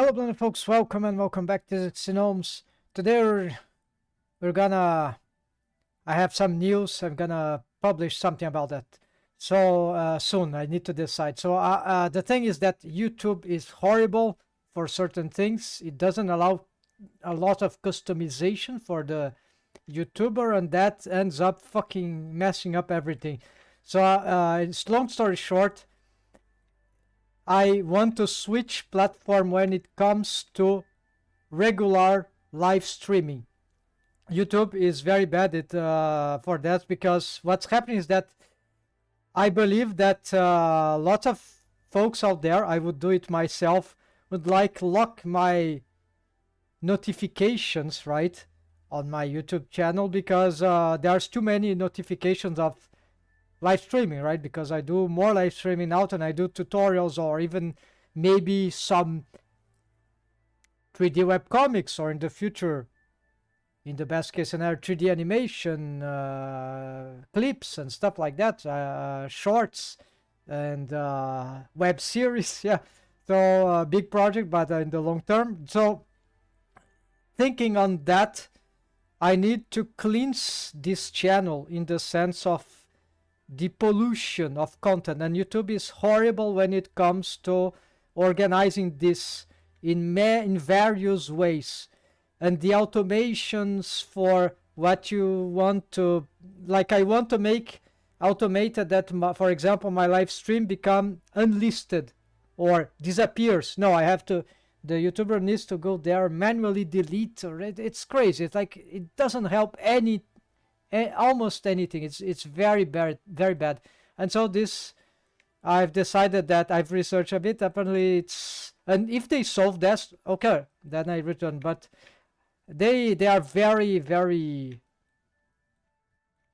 Hello, Blender folks. Welcome and welcome back to Epistemic-gnomes. Today we're gonna. I have some news. I'm gonna publish something about that. So soon, I need to decide. So the thing is that YouTube is horrible for certain things. It doesn't allow a lot of customization for the YouTuber, and that ends up fucking messing up everything. So it's long story short. I want to switch platform when it comes to regular live streaming. YouTube is very bad at for that, because what's happening is that I believe that lots of folks out there, I would do it myself, would lock my notifications, right, on my YouTube channel, because there's too many notifications of live streaming, right? Because I do more live streaming now than I do tutorials, or even maybe some 3D webcomics, or in the future, in the best case scenario, 3D animation clips and stuff like that, shorts and web series. Yeah, so big project, but in the long term. So thinking on that, I need to cleanse this channel in the sense of the pollution of content, and YouTube is horrible when it comes to organizing this in various ways, and the automations for what you want to, like, I want to make automated that for example my live stream become unlisted or disappears. No, I have to, the YouTuber needs to go there, manually delete, or it's crazy. It's like it doesn't help almost anything. It's very bad. And so this, I've decided that I've researched a bit. Apparently it's, and if they solve that, okay, then I return. But they are very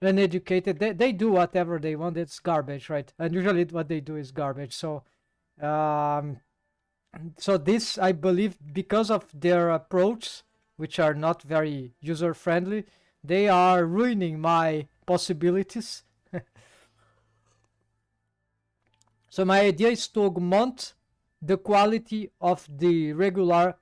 uneducated. They do whatever they want. It's garbage, right? And usually what they do is garbage. So so this, I believe, because of their approach, which are not very user friendly, they are ruining my possibilities. So my idea is to augment the quality of the regular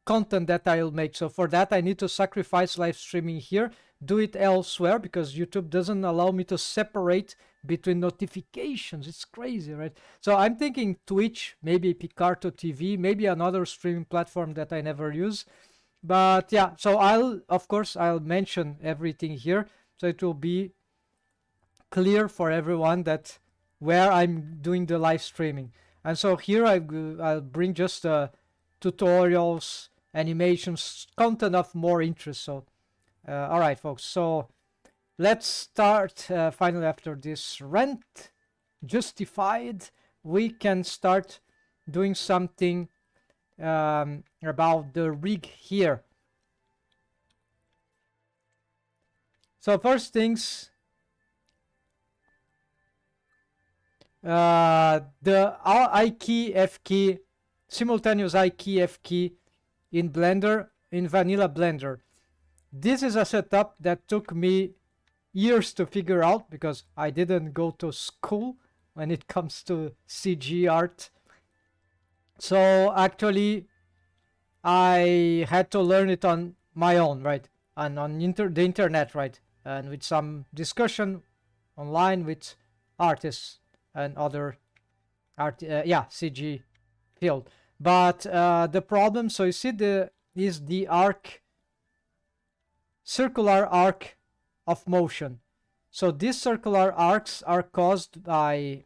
content that I'll make. So for that, I need to sacrifice live streaming here, do it elsewhere, because YouTube doesn't allow me to separate between notifications. It's crazy, right? So I'm thinking Twitch, maybe Picarto TV, maybe another streaming platform that I never use. But yeah, so I'll mention everything here, so it will be clear for everyone that where I'm doing the live streaming. And so here I'll bring just tutorials, animations, content of more interest. So all right, folks, so let's start. Finally, after this rant justified, we can start doing something about the rig here. So first things, the I key, F key, simultaneous I key, F key in Blender, in vanilla Blender. This is a setup that took me years to figure out, because I didn't go to school when it comes to CG art. So actually I had to learn it on my own, right? And on the internet, right? And with some discussion online with artists and other CG field. But the problem, so you see, is the arc, circular arc of motion. So these circular arcs are caused by,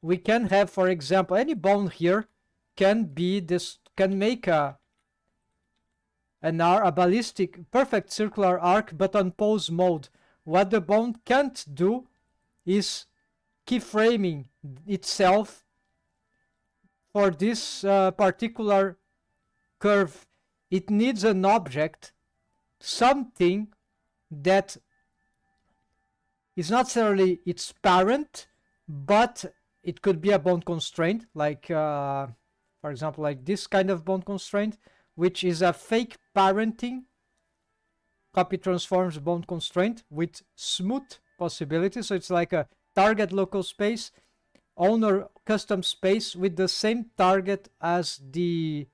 we can have, for example, any bone here can be this, can make a ballistic perfect circular arc, but on pose mode. What the bone can't do is keyframing itself for this particular curve. It needs an object, something that is not necessarily its parent, but it could be a bone constraint, like for example, like this kind of bone constraint, which is a fake parenting copy transforms bone constraint with smooth possibility. So it's like a target local space owner custom space with the same target as the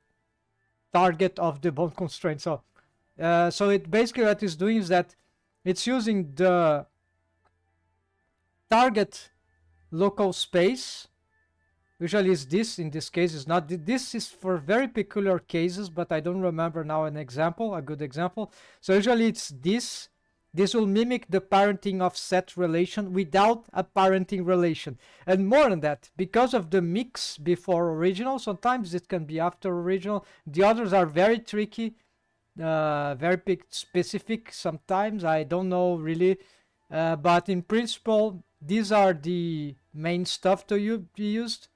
target of the bound constraint. So it basically what it's doing is that it's using the target local space. Usually is this, in this case is not. This is for very peculiar cases, but I don't remember now a good example. So usually it's this. This will mimic the parenting offset relation without a parenting relation. And more than that, because of the mix before original, sometimes it can be after original. The others are very tricky, very specific sometimes. I don't know really. But in principle, these are the main stuff to be used.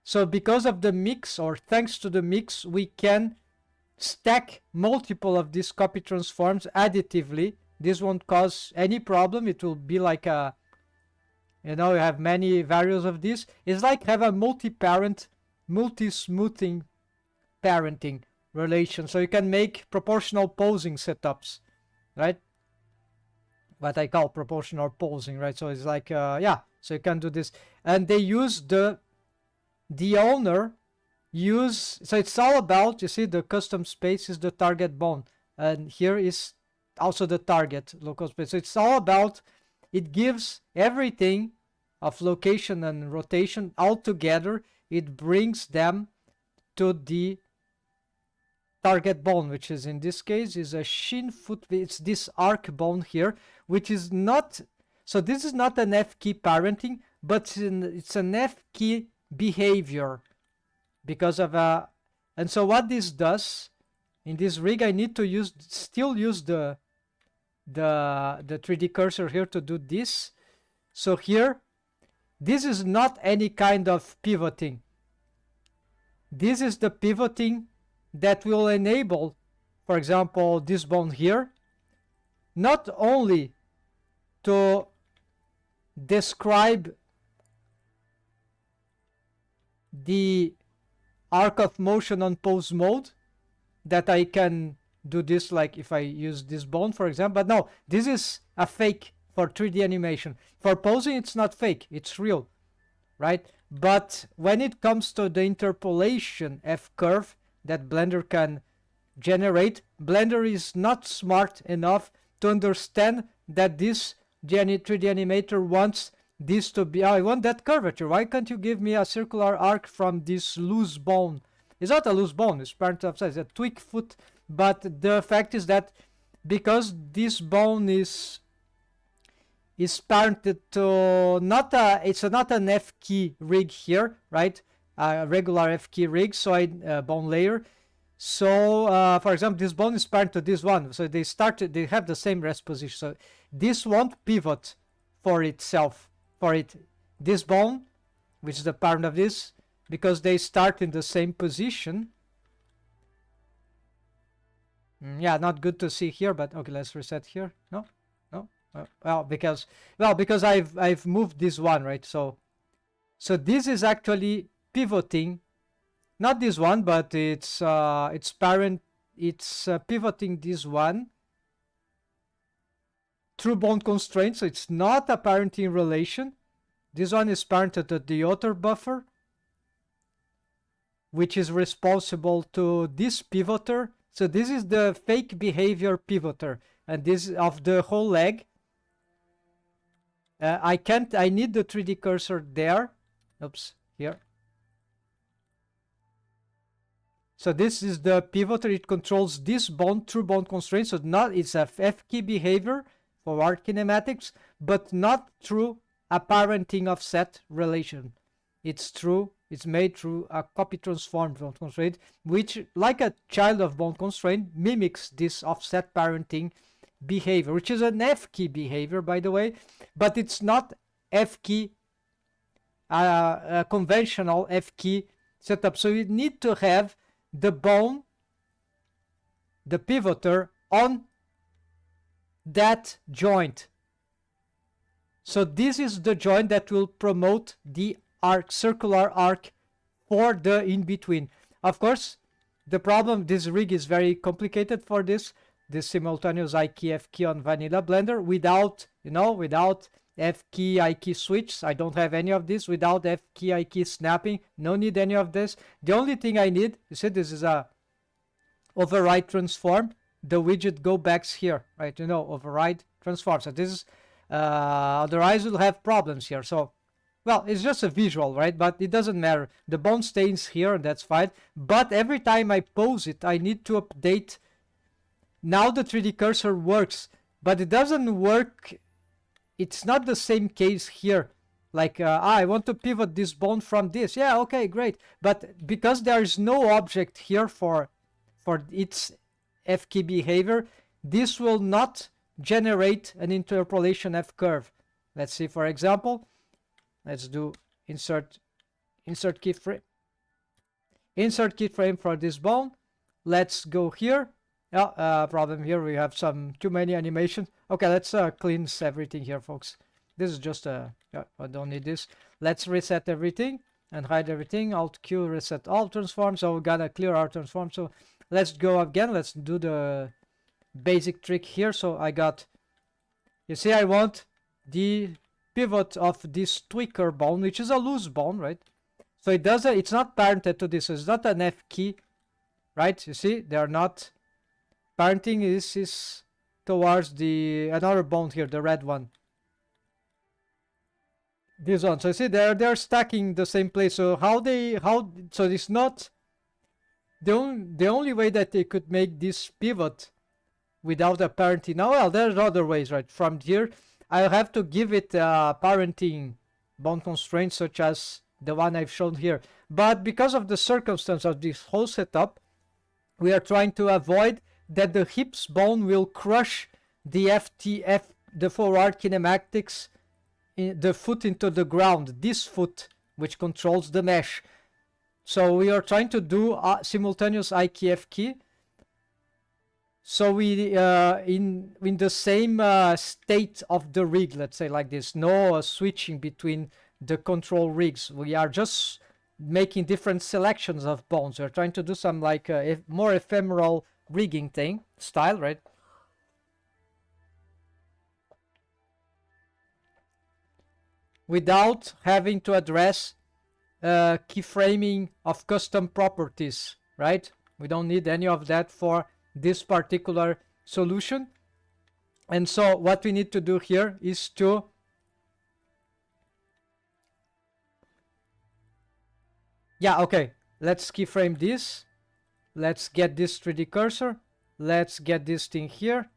So because of the mix, or thanks to the mix, we can stack multiple of these copy transforms additively. This won't cause any problem. It will be like a, you have many variables of this. It's like have a multi-parent, multi-smoothing parenting relation. So you can make proportional posing setups, right? What I call proportional posing, right? So it's like, yeah, so you can do this. And they use the owner so it's all about, you see, the custom space is the target bound, and here is also the target local space. So it's all about, it gives everything of location and rotation all together. It brings them to the target bone, which is in this case is a shin foot. It's this arc bone here, which is not, so this is not an F key parenting, but it's an F key behavior because of and so what this does in this rig, I need to still use the 3D cursor here to do this. So here, this is not any kind of pivoting. This is the pivoting that will enable, for example, this bone here, not only to describe the arc of motion on pose mode, that I can do this like if I use this bone, for example, but no, this is a fake for 3D animation. For posing, it's not fake, it's real, right? But when it comes to the interpolation F curve that Blender can generate, Blender is not smart enough to understand that this 3D animator wants this to be, I want that curvature. Why can't you give me a circular arc from this loose bone? It's not a loose bone, it's part of size, a tweak foot. But the fact is that because this bone is parented to it's not an F key rig here, right? A regular F key rig, so bone layer. So for example, this bone is parented to this one, so they have the same rest position. So this won't pivot for itself. This bone, which is the parent of this, because they start in the same position. Yeah, not good to see here, but okay, let's reset here. No. Well, because I've moved this one, right? So this is actually pivoting, not this one, but it's pivoting this one through bone constraints. So it's not a parenting relation. This one is parented to the other buffer, which is responsible to this pivoter. So this is the fake behavior pivoter, and this is of the whole leg. I need the 3D cursor there. Oops, here. So this is the pivoter. It controls this bone through bone constraints. So it's a F key behavior for our kinematics, but not through a parenting offset relation. It's made through a copy transformed bone constraint, which, like a child of bone constraint, mimics this offset parenting behavior, which is an F key behavior, by the way, but it's not F key, a conventional F key setup. So you need to have the bone, the pivoter, on that joint. So this is the joint that will promote the circular arc for the in-between. Of course, the problem, this rig is very complicated for this simultaneous IKF key on vanilla Blender without F key, I key switch. I don't have any of this. Without F key, I key snapping, no need any of this. The only thing I need, you see, this is a override transform. The widget go back here, right? You know, override transform. So this is, otherwise we'll have problems here. So, well, it's just a visual, right? But it doesn't matter. The bone stays here, and that's fine. But every time I pose it, I need to update. Now the 3D cursor works, but it doesn't work. It's not the same case here. Like, I want to pivot this bone from this. Yeah, okay, great. But because there is no object here for its F key behavior, this will not generate an interpolation F curve. Let's see, for example, let's do insert keyframe. Insert keyframe for this bone. Let's go here. Problem here, we have too many animations. Okay, let's cleanse everything here, folks. This is just I don't need this. Let's reset everything and hide everything. Alt Q, reset all transform. So we gotta clear our transform. So let's go again. Let's do the basic trick here. So I got, you see, I want the pivot of this tweaker bone, which is a loose bone, right? So it's not parented to this. So it's not an F key, right? You see, they are not parenting. This is towards the another bone here, the red one. This one. So you see, they're stacking the same place. So so it's not the only way that they could make this pivot without a parenting. Now, well, there's other ways, right? From here, I'll have to give it parenting bone constraints, such as the one I've shown here. But because of the circumstance of this whole setup, we are trying to avoid that the hips bone will crush the the forward kinematics, the foot into the ground, this foot, which controls the mesh. So we are trying to do simultaneous I key F key. So we in the same state of the rig, let's say like this, no switching between the control rigs. We are just making different selections of bones. We're trying to do some like more ephemeral rigging style, right? Without having to address keyframing of custom properties, right? We don't need any of that for this particular solution. And so what we need to do here is to let's keyframe this. Let's get this 3D cursor. Let's get this thing here.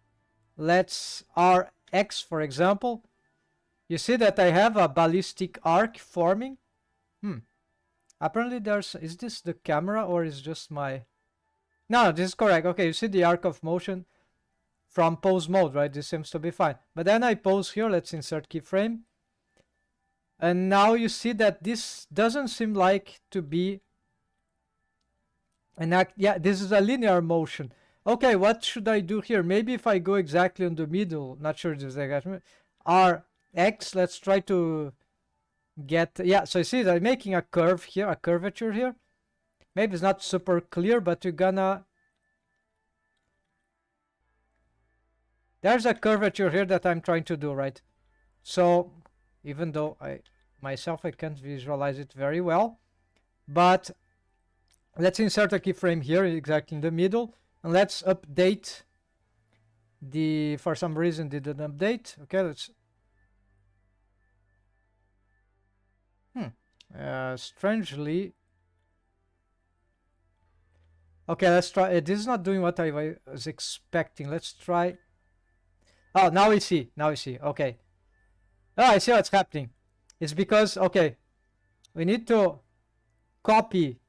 Let's RX, for example. You see that I have a ballistic arc forming. Apparently is this the camera or is just my... No, this is correct. Okay, you see the arc of motion from pose mode, right? This seems to be fine. But then I pose here. Let's insert keyframe. And now you see that this doesn't seem like to be an act. Yeah, this is a linear motion. Okay, what should I do here? Maybe if I go exactly on the middle, not sure this is exactly RX, let's try to get, yeah, so you see that I'm making a curve here, a curvature here. Maybe it's not super clear, but you're gonna, there's a curvature here that I'm trying to do, right? So even though I can't visualize it very well, but let's insert a keyframe here exactly in the middle, and let's update the, for some reason didn't update. Okay, let's strangely, okay, let's try. This is not doing what I was expecting. Let's try. Oh, now we see. Okay. Oh, I see what's happening. It's because, okay, we need to copy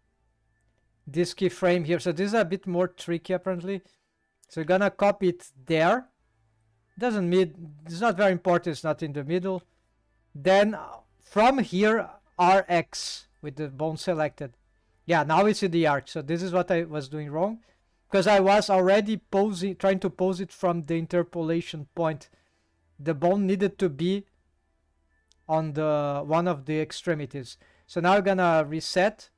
this keyframe here. So this is a bit more tricky apparently. So we're gonna copy it there. Doesn't mean, it's not very important, it's not in the middle. Then from here, RX with the bone selected. Yeah, now we see the arc. So this is what I was doing wrong, because I was already trying to pose it from the interpolation point. The bone needed to be on the one of the extremities. So now we're gonna reset.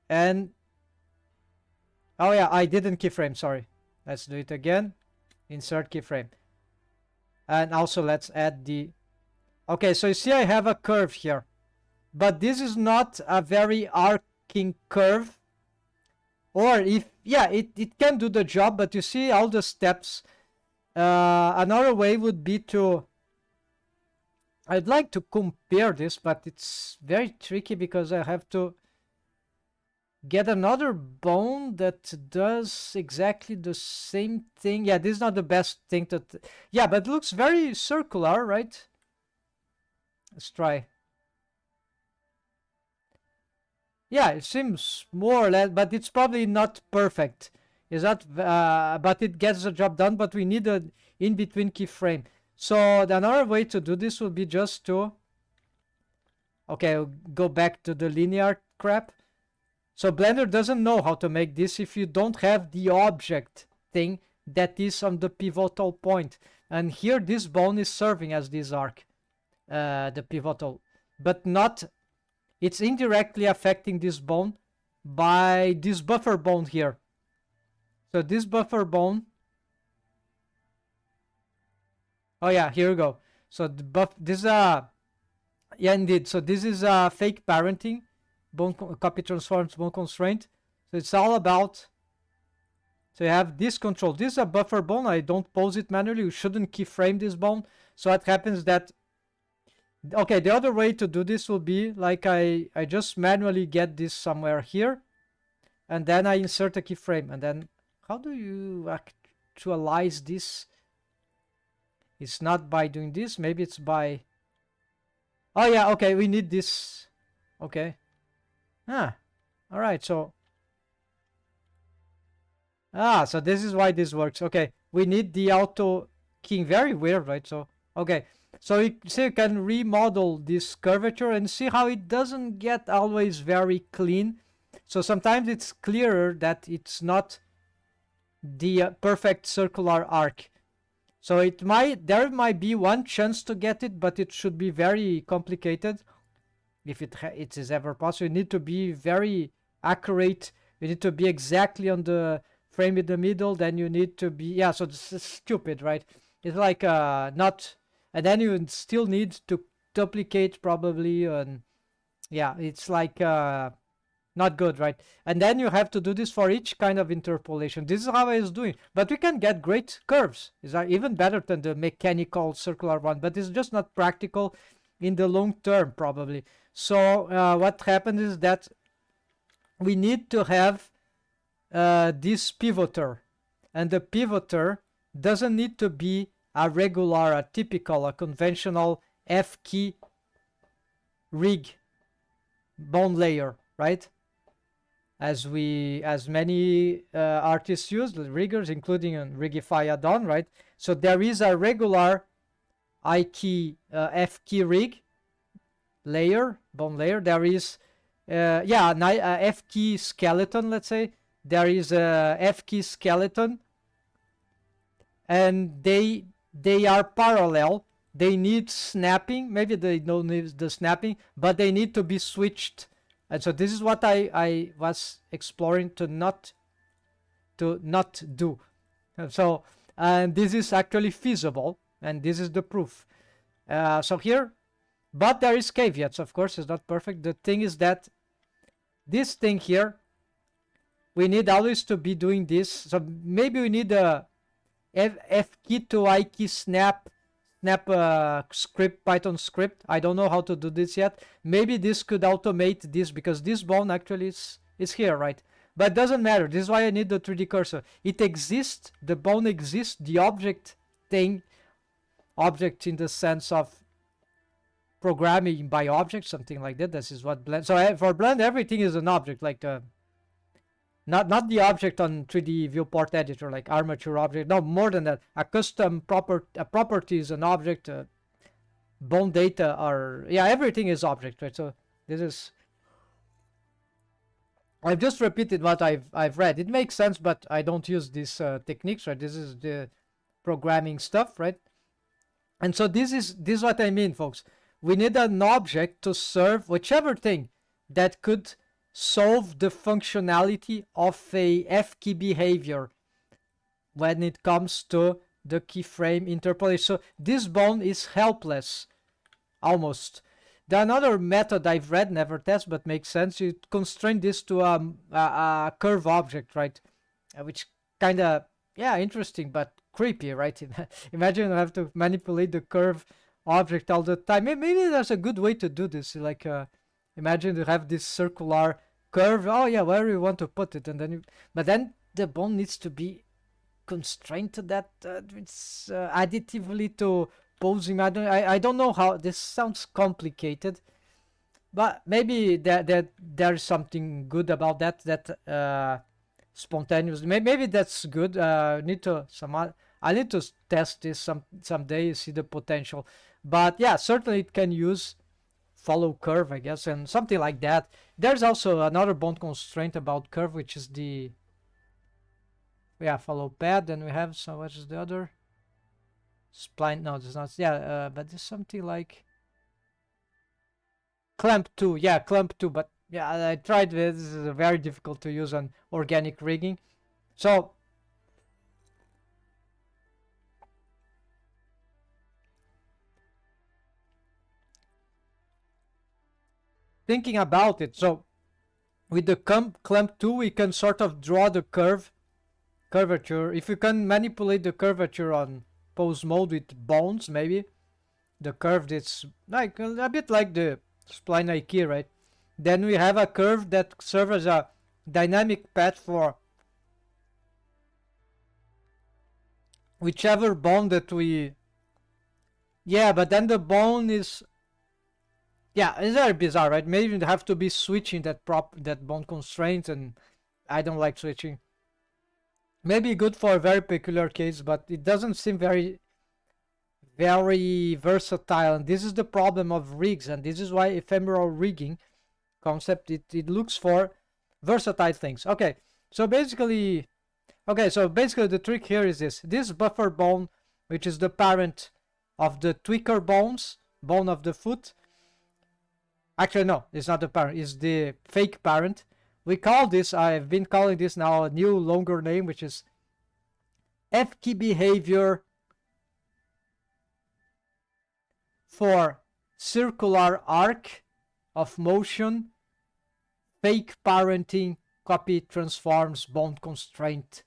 And oh yeah, I didn't keyframe, sorry. Let's do it again. Insert keyframe. And also let's add the Okay, so you see I have a curve here, but this is not a very arcing curve. Or if, yeah, it can do the job, but you see all the steps. Another way would be to, I'd like to compare this, but it's very tricky because I have to get another bone that does exactly the same thing. Yeah, this is not the best thing to, yeah, but it looks very circular, right? Let's try. Yeah, it seems more or less, but it's probably not perfect. Is that, but it gets the job done, but we need an in-between keyframe. So another way to do this would be just to, okay, I'll go back to the linear crap. So Blender doesn't know how to make this if you don't have the object thing that is on the pivotal point. And here this bone is serving as this arc, the pivotal, but not, it's indirectly affecting this bone by this buffer bone here. So this buffer bone, oh yeah, here we go. So the this yeah, indeed. So this is fake parenting, bone copy transforms bone constraint. So it's all about, so you have this control. This is a buffer bone. I don't pose it manually. You shouldn't keyframe this bone. So it happens that, okay, the other way to do this will be like I just manually get this somewhere here, and then I insert a keyframe. And then how do you actualize this? It's not by doing this. Maybe it's by, oh yeah, okay, we need this. Okay. Ah, all right, so, so this is why this works. Okay, we need the auto keying. Very weird, right? So, okay, so you see, you can remodel this curvature and see how it doesn't get always very clean. So sometimes it's clearer that it's not the perfect circular arc. So it might, there might be one chance to get it, but it should be very complicated. If it is ever possible, you need to be very accurate. You need to be exactly on the frame in the middle. Then you need to be, yeah, so this is stupid, right? It's like not, and then you still need to duplicate probably, and yeah, it's like not good, right? And then you have to do this for each kind of interpolation. This is how I was doing, but we can get great curves. Is even better than the mechanical circular one, but it's just not practical in the long term probably. So what happened is that we need to have this pivoter, and the pivoter doesn't need to be a regular, a typical, a conventional F key rig bone layer, right? As many artists use, the riggers, including Rigify add-on, right? So there is a regular I key F key rig layer, bone layer. There is yeah, an F key skeleton, let's say. There is a F key skeleton, and they are parallel. They need snapping. Maybe they don't need the snapping, but they need to be switched. And so this is what I was exploring to not do. So and this is actually feasible, and this is the proof. So here, but there is caveats, of course. It's not perfect. The thing is that this thing here, we need always to be doing this. So maybe we need a F key to I key snap script, Python script. I don't know how to do this yet. Maybe this could automate this, because this bone actually is here, right? But it doesn't matter. This is why I need the 3D cursor. It exists, the bone exists, the object thing, object in the sense of programming by object, something like that. This is what Blend. So for Blend, everything is an object, like not the object on 3D viewport editor, like armature object. No, more than that. A custom property is an object. Bone data are, yeah, everything is object, right? So this is, I've just repeated what I've read. It makes sense, but I don't use these techniques, right? This is the programming stuff, right? And so this is what I mean, folks. We need an object to serve whichever thing that could solve the functionality of a F key behavior when it comes to the keyframe interpolation. So this bone is helpless almost. The another method I've read, never test, but makes sense. You constrain this to a curve object, right? Which kind of, yeah, interesting, but creepy, right? Imagine you have to manipulate the curve object all the time. Maybe there's a good way to do this. Like, imagine you have this circular curve. Oh yeah, where you want to put it, and then but then the bone needs to be constrained to that. It's additively to posing. I don't know how this sounds complicated, but maybe that there's something good about that. Spontaneous. Maybe that's good. Need to I need to test this someday, see the potential. But yeah, certainly it can use follow curve, I guess, and something like that. There's also another bone constraint about curve, which is the follow pad. Then we have what is the other spline? No, there's not. Yeah, but there's something like clamp 2. Yeah, clamp 2. But yeah, I tried this. This is very difficult to use on organic rigging. So thinking about it, so with the clamp 2, we can sort of draw the curvature. If you can manipulate the curvature on pose mode with bones, maybe the curve is like a bit like the spline IK, right? Then we have a curve that serves as a dynamic path for whichever bone that we... Yeah, but then the bone is... Yeah, it's very bizarre, right? Maybe you have to be switching that bone constraint, and I don't like switching. Maybe good for a very peculiar case, but it doesn't seem very versatile, and this is the problem of rigs, and this is why ephemeral rigging concept, it looks for versatile things. Okay, so basically the trick here is this buffer bone, which is the parent of the tweaker bone of the foot. Actually, no, it's not the parent, it's the fake parent. We call this, I've been calling this now a new longer name, which is FK behavior for circular arc of motion, fake parenting, copy transforms, bone constraint.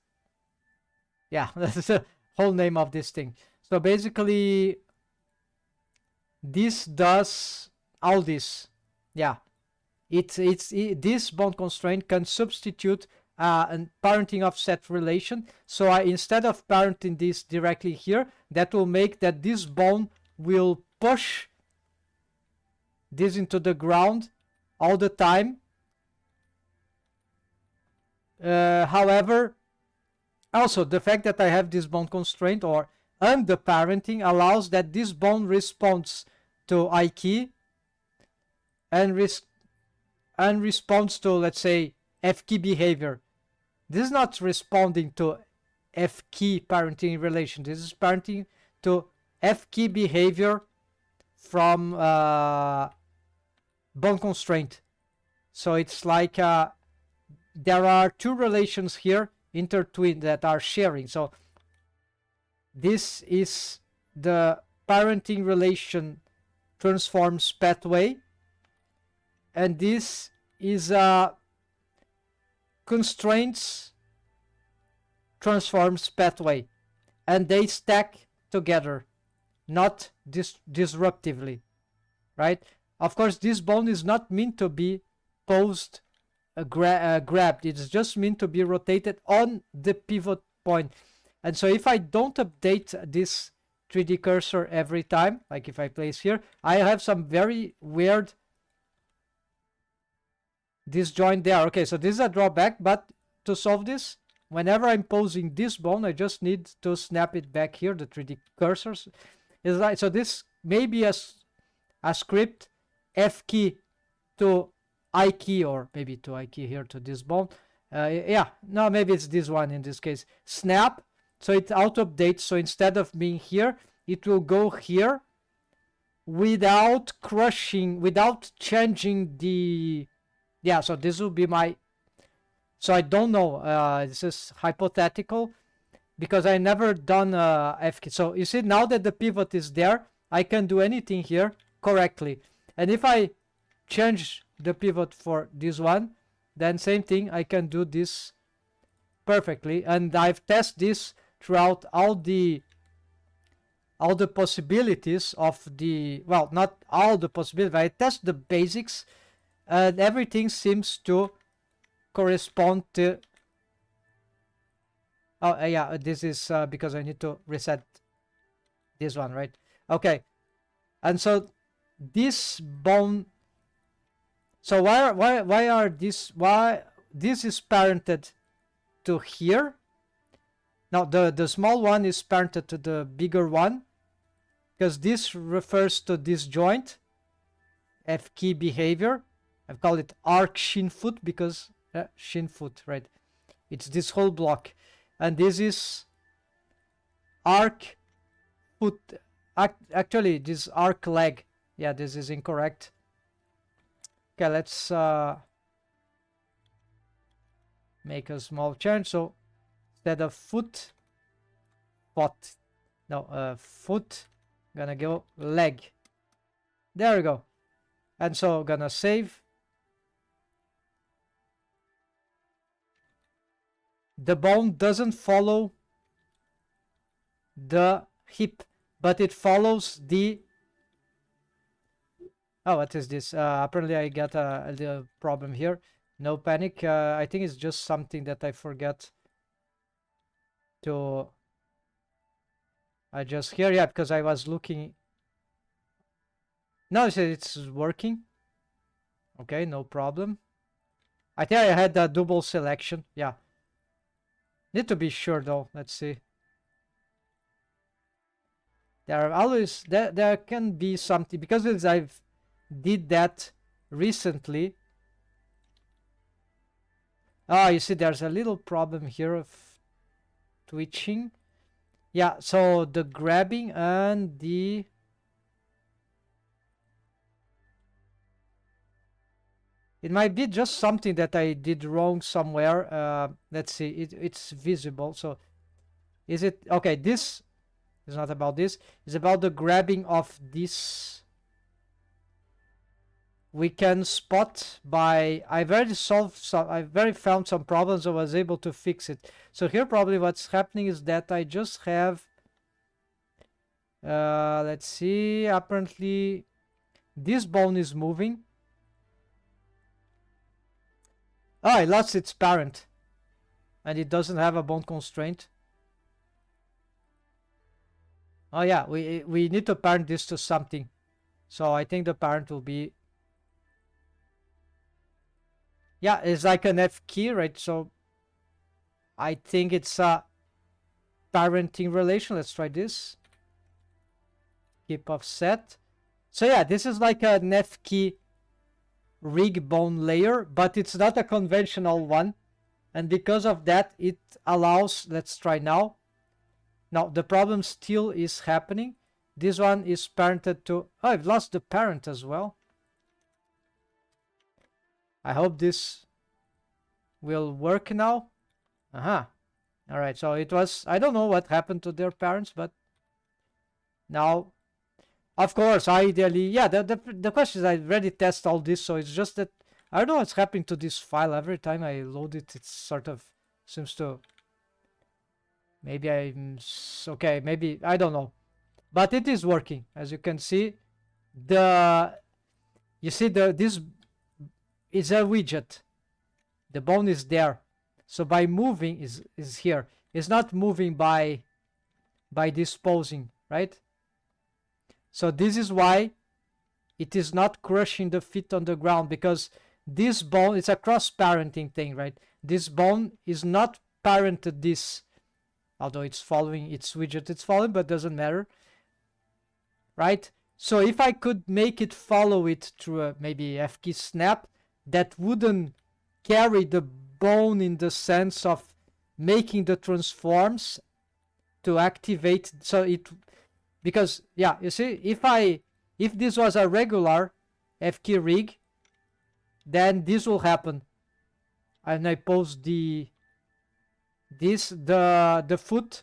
Yeah, that's the whole name of this thing. So basically, this does all this. Yeah, this bone constraint can substitute a parenting offset relation. So instead of parenting this directly here, that will make that this bone will push this into the ground all the time. However, also the fact that I have this bone constraint or under parenting allows that this bone responds to IK and responds to, let's say, FK behavior. This is not responding to FK parenting relation. This is parenting to FK behavior from bone constraint. So it's like there are two relations here intertwined that are sharing. So this is the parenting relation transforms pathway, and this is constraints transforms pathway, and they stack together, not disruptively, right? Of course, this bone is not meant to be posed, grabbed. It's just meant to be rotated on the pivot point. And so if I don't update this 3D cursor every time, like if I place here, I have some very weird disjoint there. Okay, so this is a drawback, but to solve this, whenever I'm posing this bone, I just need to snap it back here. The 3D cursors is like, so this may be a script F key to I key, or maybe to I key here to this bone. Yeah, no, maybe it's this one in this case. Snap, so it auto updates. So instead of being here, it will go here without crushing, without changing the... Yeah, so this will be my... So I don't know. This is hypothetical because I never done F key. So you see, now that the pivot is there, I can do anything here, correctly. And if I change the pivot for this one, then same thing, I can do this perfectly. And I've tested this throughout all the possibilities of the, well, not all the possibilities, I test the basics, and everything seems to correspond to, oh yeah, this is because I need to reset this one, right? Okay. And so this bone, so why are this, why this is parented to here? Now the small one is parented to the bigger one, because this refers to this joint, F key behavior. I've called it arc shin foot because shin foot, right? It's this whole block, and this is arc foot. Actually, this arc leg. Yeah, this is incorrect. Okay, let's make a small change. So instead of foot, foot, gonna go leg. There we go. And so gonna save. The bone doesn't follow the hip, but it follows the, oh, what is this? Apparently I got a little problem here. No panic. I think it's just something that I forget to adjust here. Yeah, because I was looking. No, it's working. Okay, no problem. I think I had a double selection. Yeah. Need to be sure though. Let's see. There are always, there can be something, because I've did that recently. Ah, you see there's a little problem here of twitching. Yeah, so the grabbing and the, it might be just something that I did wrong somewhere. Let's see, it's visible. So is it okay? This is not about this. It's about the grabbing of this. We can spot by, I've already solved some, I've already found some problems. I was able to fix it. So here probably what's happening is that I just have, let's see, apparently this bone is moving. Oh, it lost its parent, and it doesn't have a bone constraint. Oh yeah, we need to parent this to something. So I think the parent will be, yeah, it's like an F key, right? So I think it's a parenting relation. Let's try this. Keep offset. So yeah, this is like an F key rig bone layer, but it's not a conventional one. And because of that, it allows, let's try now. Now the problem still is happening. This one is parented to, oh, I've lost the parent as well. I hope this will work now. All right, so it was, I don't know what happened to their parents, but now, of course, ideally, yeah, the question is I already tested all this, so it's just that I don't know what's happening to this file. Every time I load it, it sort of seems to, maybe I'm, okay, maybe, I don't know. But it is working. As you can see, you see this is a widget. The bone is there. So by moving is here. It's not moving by disposing, right? So this is why it is not crushing the feet on the ground, because this bone, it's a cross-parenting thing, right? This bone is not parented this, although it's following its widget, it's following, but doesn't matter, right? So if I could make it follow it through a maybe F key snap, that wouldn't carry the bone in the sense of making the transforms to activate. So it, because yeah, you see, if this was a regular F key rig, then this will happen. And I pose the foot,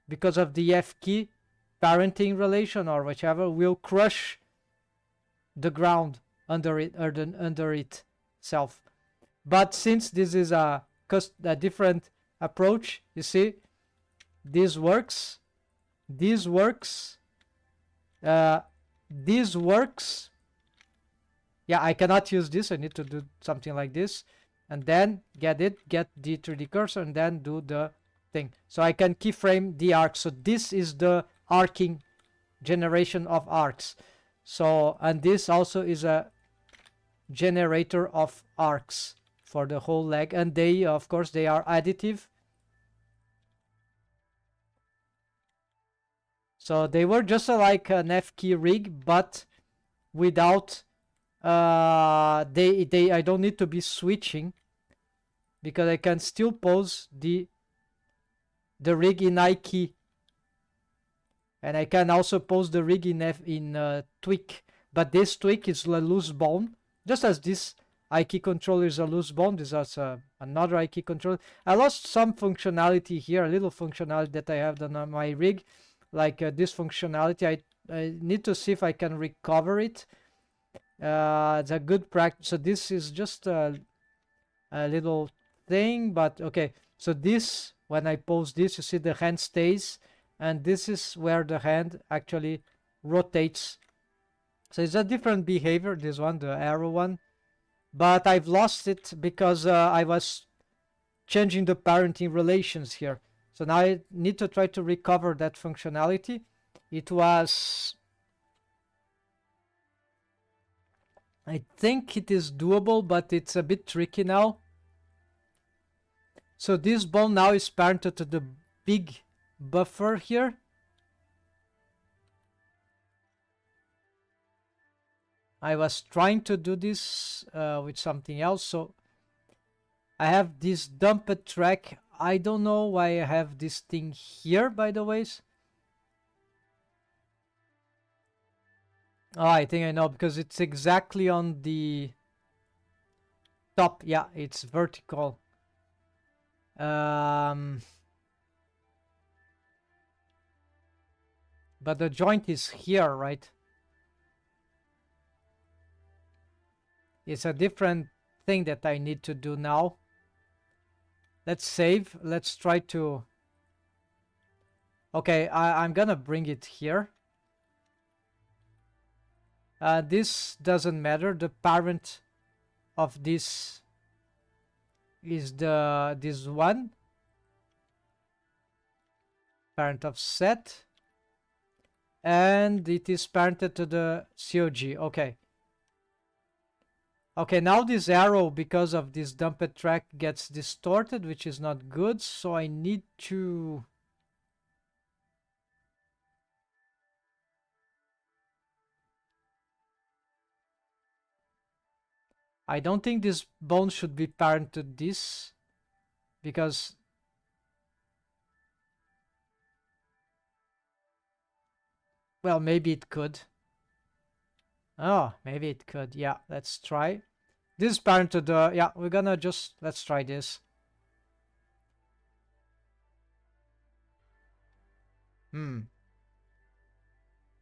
because of the F key parenting relation or whichever, will crush the ground under it, or under itself. But since this is a different approach, you see, this works, this works, this works. Yeah, I cannot use this. I need to do something like this, and then get the 3D cursor, and then do the thing. So I can keyframe the arc. So this is the arcing generation of arcs. So, and this also is a generator of arcs for the whole leg, and they, of course, they are additive. So they were just like an F key rig, but without I don't need to be switching, because I can still pose the rig in I key, and I can also pose the rig in tweak. But this tweak is a loose bone, just as this I key controller is a loose bone. This is another I key controller. I lost some functionality here, a little functionality that I have on my rig, like this functionality. I need to see if I can recover it. It's a good practice. So this is just a little thing, but okay. So this, when I pose this, you see the hand stays, and this is where the hand actually rotates. So it's a different behavior, this one, the arrow one, but I've lost it because I was changing the parenting relations here. So now I need to try to recover that functionality. It was, I think it is doable, but it's a bit tricky now. So this bone now is parented to the big buffer here. I was trying to do this with something else. So I have this dumped track. I don't know why I have this thing here, by the way. Oh, I think I know, because it's exactly on the top. Yeah, it's vertical. But the joint is here, right? It's a different thing that I need to do now. Let's save. Let's try to... Okay, I'm gonna bring it here. This doesn't matter. The parent of this is this one. Parent of set. And it is parented to the COG. Okay. Okay, now this arrow, because of this dumped track, gets distorted, which is not good. So I need to... I don't think this bone should be parent to this, because... Well, maybe it could. Oh, maybe it could. Yeah, let's try. This is parent to the... Yeah, we're gonna just... Let's try this.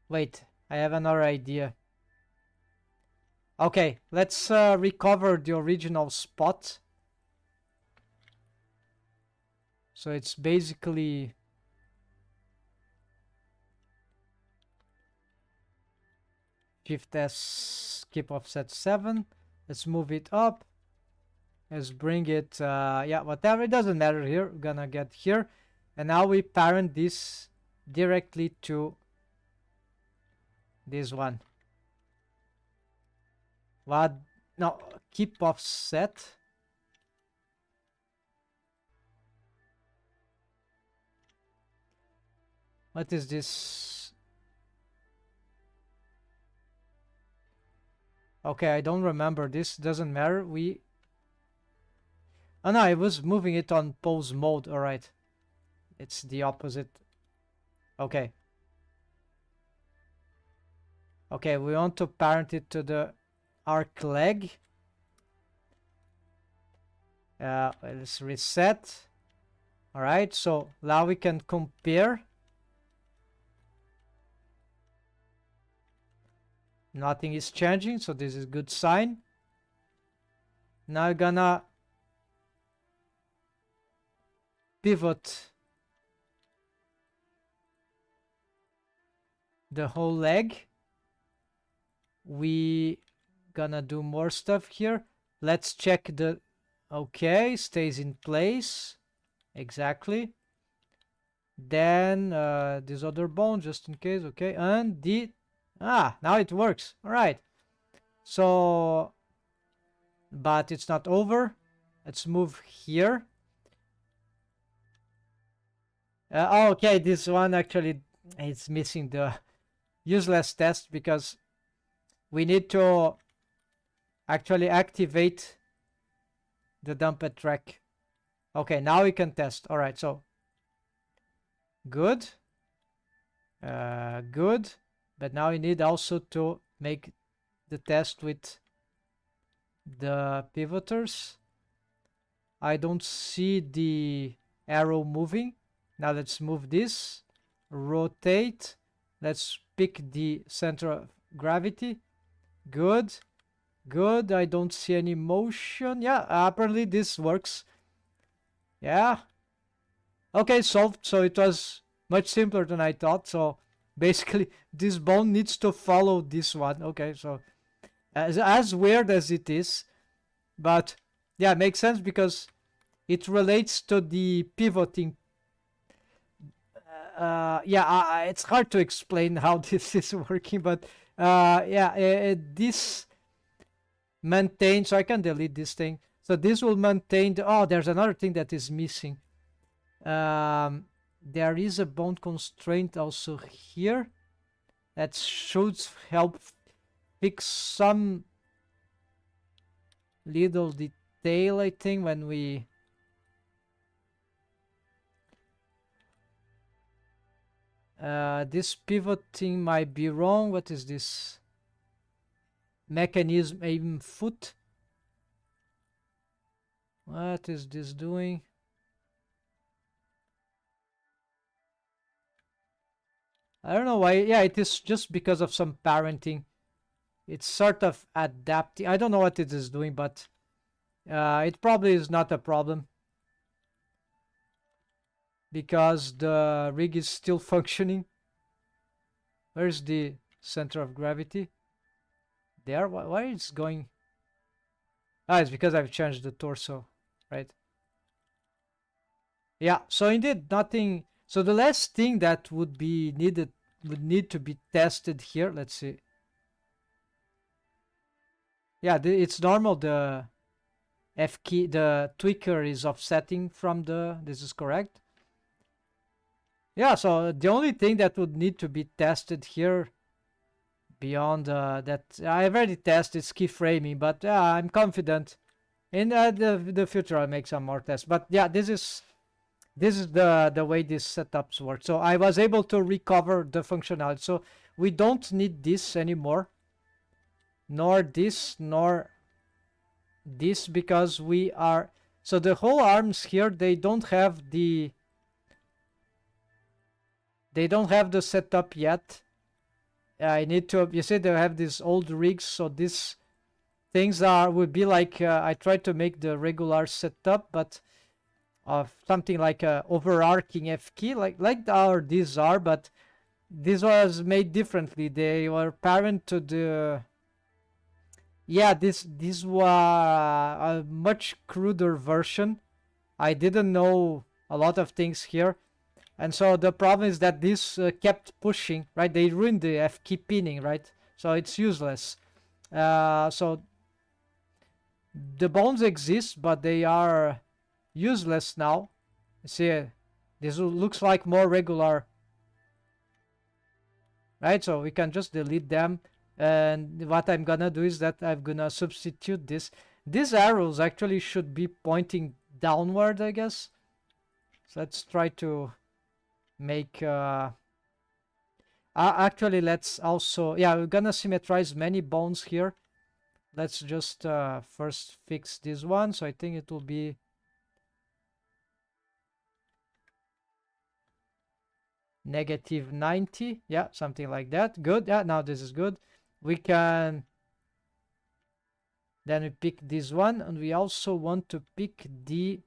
Wait, I have another idea. Okay, let's recover the original spot. So it's basically... Shift S, skip offset 7. Let's move it up. Let's bring it, yeah, whatever, it doesn't matter here. We're gonna get here. And now we parent this directly to this one. What? No, keep offset. What is this? Okay, I don't remember. This doesn't matter. Oh no, I was moving it on pose mode. All right. It's the opposite. Okay. Okay, we want to parent it to the arc leg. Let's reset. All right, so now we can compare. Nothing is changing, so this is good sign. Now I'm gonna pivot the whole leg. We gonna do more stuff here. Let's check the... Okay, stays in place. Exactly. Then this other bone, just in case. Okay, and the... now it works. All right. So, but it's not over. Let's move here. Okay, this one actually is missing the useless test because we need to actually activate the dumped track. Okay, now we can test. All right, so good. Good. But now we need also to make the test with the pivoters. I don't see the arrow moving. Now let's move this. Rotate. Let's pick the center of gravity. Good. Good. I don't see any motion. Yeah, apparently this works. Yeah. Okay, solved. So it was much simpler than I thought. So basically, this bone needs to follow this one. Okay, so as weird as it is, but yeah, it makes sense because it relates to the pivoting. Yeah, it's hard to explain how this is working, but yeah, this maintains. So I can delete this thing. So this will maintain. Oh, there's another thing that is missing. There is a bone constraint also here that should help fix some little detail, I think, when we... this pivoting might be wrong. What is this? Mechanism aim foot. What is this doing? I don't know why. Yeah, it is just because of some parenting. It's sort of adapting. I don't know what it is doing, but it probably is not a problem because the rig is still functioning. Where's the center of gravity? There? Why is it going? Ah, it's because I've changed the torso, right? Yeah, so indeed nothing. So the last thing that would need to be tested here. Let's see. Yeah, it's normal. The F key, the tweaker is offsetting from the... This is correct. Yeah, so the only thing that would need to be tested here beyond that... I've already tested is keyframing, but I'm confident in the future I'll make some more tests. But yeah, this is the way these setups work. So I was able to recover the functionality. So we don't need this anymore, nor this, nor this, because we are... So the whole arms here, they don't have the setup yet. I need to... You see, they have these old rigs, so these things would be like... I tried to make the regular setup, but of something like a overarching F key, like these are, but this was made differently. They were parent to the... Yeah, this was a much cruder version. I didn't know a lot of things here, and so the problem is that this kept pushing, right? They ruined the F key pinning, right? So it's useless. So the bones exist, but they are useless now. See, this looks like more regular, right? So we can just delete them, and what I'm gonna do is that I'm gonna substitute this. These arrows actually should be pointing downward, I guess. So let's try to make actually, let's also... Yeah, we're gonna symmetrize many bones here. Let's just first fix this one. So I think it will be... -90. Yeah, something like that. Good. Yeah, now this is good. we can, then we pick this one, and we also want to pick the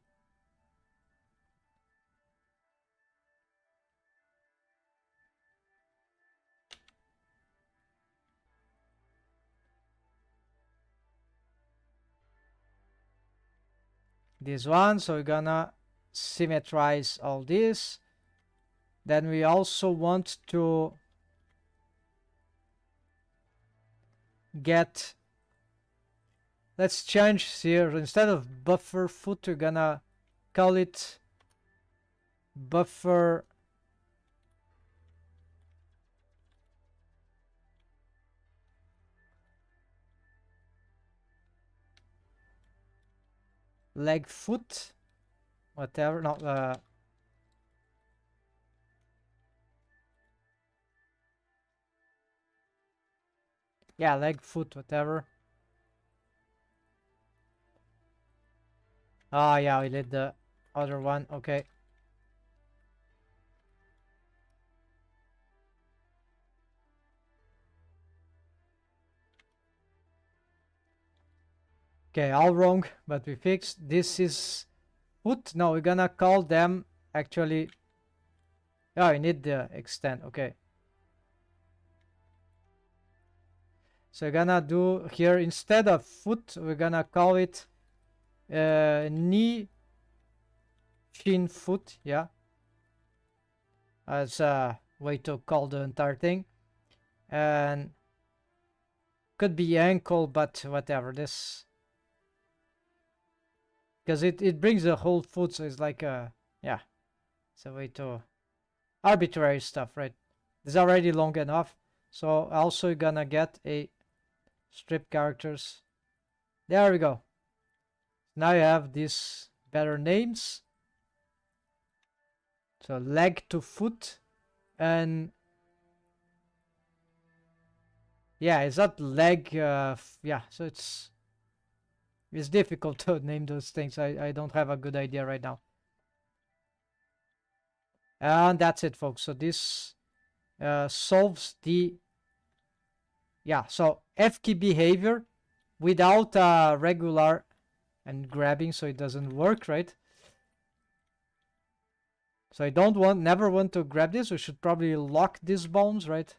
this one. So we're gonna symmetrize all this. Then we also want to get, let's change here, instead of buffer foot, we're gonna call it buffer leg foot, whatever. No, yeah, leg foot, whatever. Ah, yeah, we did the other one. Okay. Okay, all wrong, but we fixed. This is foot. No, we're gonna call them actually. Oh, we need the extend. Okay. So we're gonna do here, instead of foot, we're gonna call it knee shin foot. Yeah, as a way to call the entire thing. And could be ankle, but whatever. This, because it brings the whole foot, so it's like a, yeah, it's a way to arbitrary stuff, right? It's already long enough. So also gonna get a strip characters. There we go. Now you have these better names. So leg to foot, and yeah, it's not leg. Yeah, so it's difficult to name those things. I don't have a good idea right now. And that's it, folks. So this solves the, yeah, so F key behavior without regular and grabbing, so it doesn't work, right? So I never want to grab this. We should probably lock these bones, right?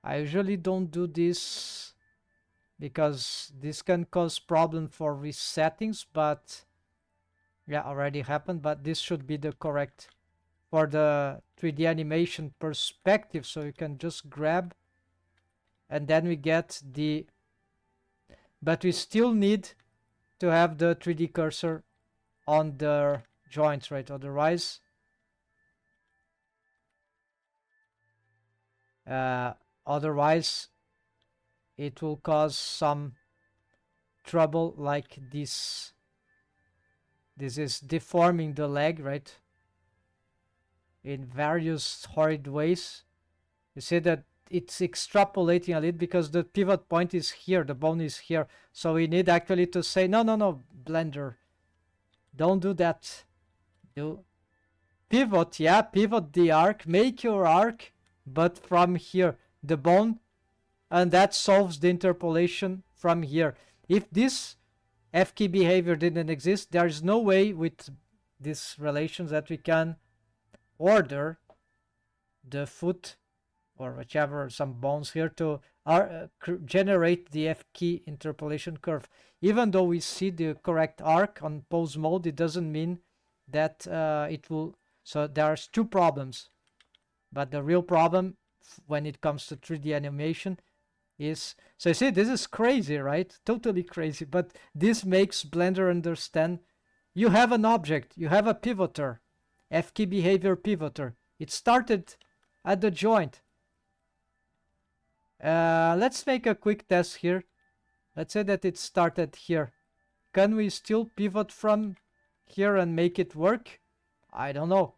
I usually don't do this because this can cause problem for resettings, but yeah, already happened. But this should be the correct for the 3D animation perspective. So you can just grab, and then we get the, but we still need to have the 3D cursor on the joints, right? Otherwise, otherwise it will cause some trouble, like this. This is deforming the leg, right? In various horrid ways. You see that it's extrapolating a little because the pivot point is here, the bone is here. So we need actually to say, no, Blender, don't do that. Do pivot, yeah, pivot the arc, make your arc, but from here, the bone, and that solves the interpolation from here. If this F key behavior didn't exist, there is no way with these relations that we can order the foot or whichever, some bones here, to generate the F key interpolation curve. Even though we see the correct arc on pose mode, it doesn't mean that it will. So there's two problems, but the real problem when it comes to 3D animation is, so you see, this is crazy, right? Totally crazy, but this makes Blender understand you have an object, you have a pivoter, F key behavior pivoter. It started at the joint. Let's make a quick test here. Let's say that it started here. Can we still pivot from here and make it work? I don't know.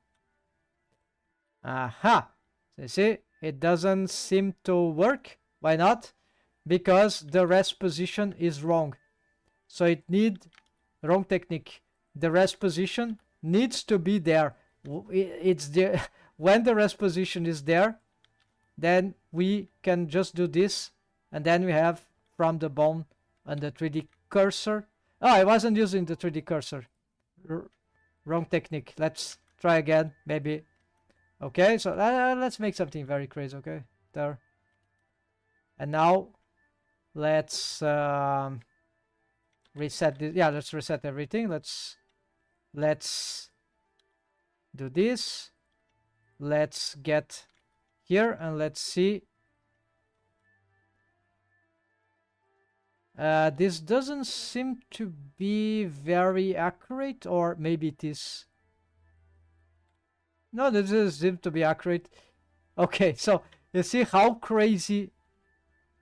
Aha! So you see, it doesn't seem to work. Why not? Because the rest position is wrong. So it needs wrong technique. The rest position needs to be there. It's there when the rest position is there. then we can just do this, and then we have from the bone and the 3D cursor. Oh, I wasn't using the 3D cursor. Wrong technique. Let's try again, maybe. Okay, so let's make something very crazy, okay? There. And now let's reset this. Yeah, let's reset everything. Let's do this. Let's get here and let's see. This doesn't seem to be very accurate, or maybe it is. No, this doesn't seem to be accurate. Okay, so you see how crazy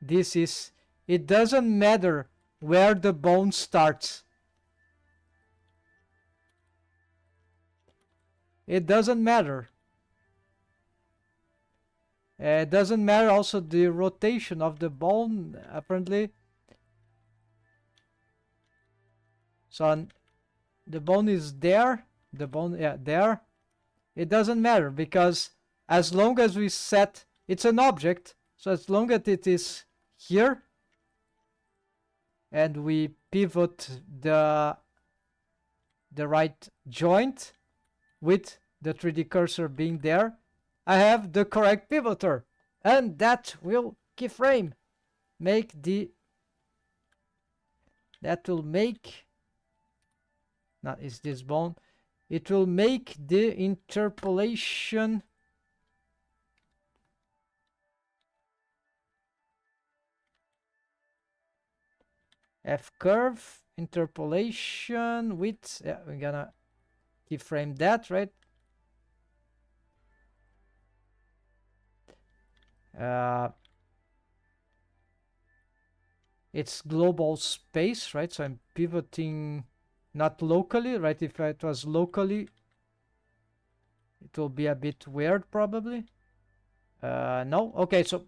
this is. It doesn't matter where the bone starts. It doesn't matter. It doesn't matter also the rotation of the bone, apparently. So the bone is there. The bone, yeah, there. It doesn't matter because as long as we set, it's an object. So as long as it is here and we pivot the right joint with the 3D cursor being there, I have the correct pivoter, and that will keyframe make the, that will make, not is this bone, it will make the interpolation F curve interpolation with, yeah, we're gonna keyframe that, right? It's global space, right? So I'm pivoting not locally, right? If it was locally, it will be a bit weird probably. No, okay, so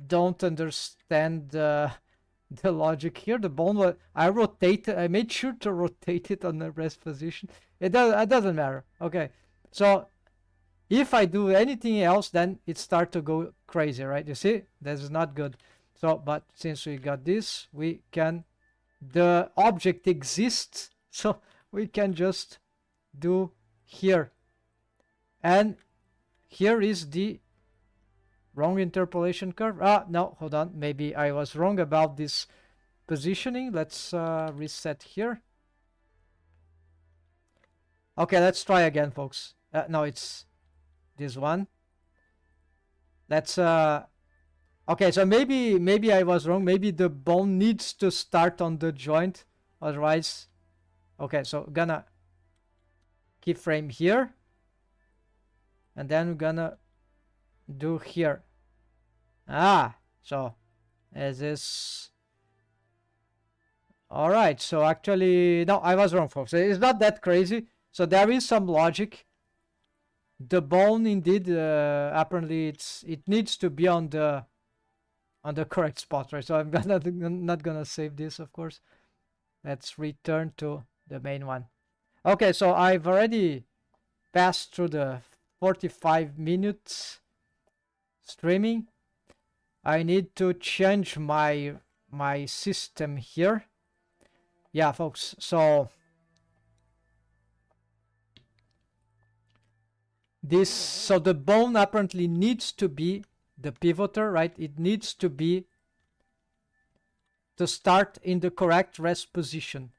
don't understand the logic here. The bone, I rotated, I made sure to rotate it on the rest position. It doesn't matter. Okay, so if I do anything else, then it starts to go crazy, right? You see, that's not good. So, but since we got this, we can, the object exists, so we can just do here. And here is the wrong interpolation curve. Ah, no, hold on. Maybe I was wrong about this positioning. Let's reset here. Okay, let's try again, folks. No, it's this one. Let's okay, so maybe I was wrong. Maybe the bone needs to start on the joint, otherwise. Okay, so gonna keyframe here, and then we're gonna do here. Ah, so as this. All right, so actually, no, I was wrong, folks. It's not that crazy. So there is some logic. The bone, indeed, apparently it needs to be on the correct spot, right? So I'm not gonna save this, of course. Let's return to the main one. Okay, so I've already passed through the 45 minutes streaming. I need to change my system here. Yeah, folks, so the bone apparently needs to be the pivoter, right? It needs to be to start in the correct rest position,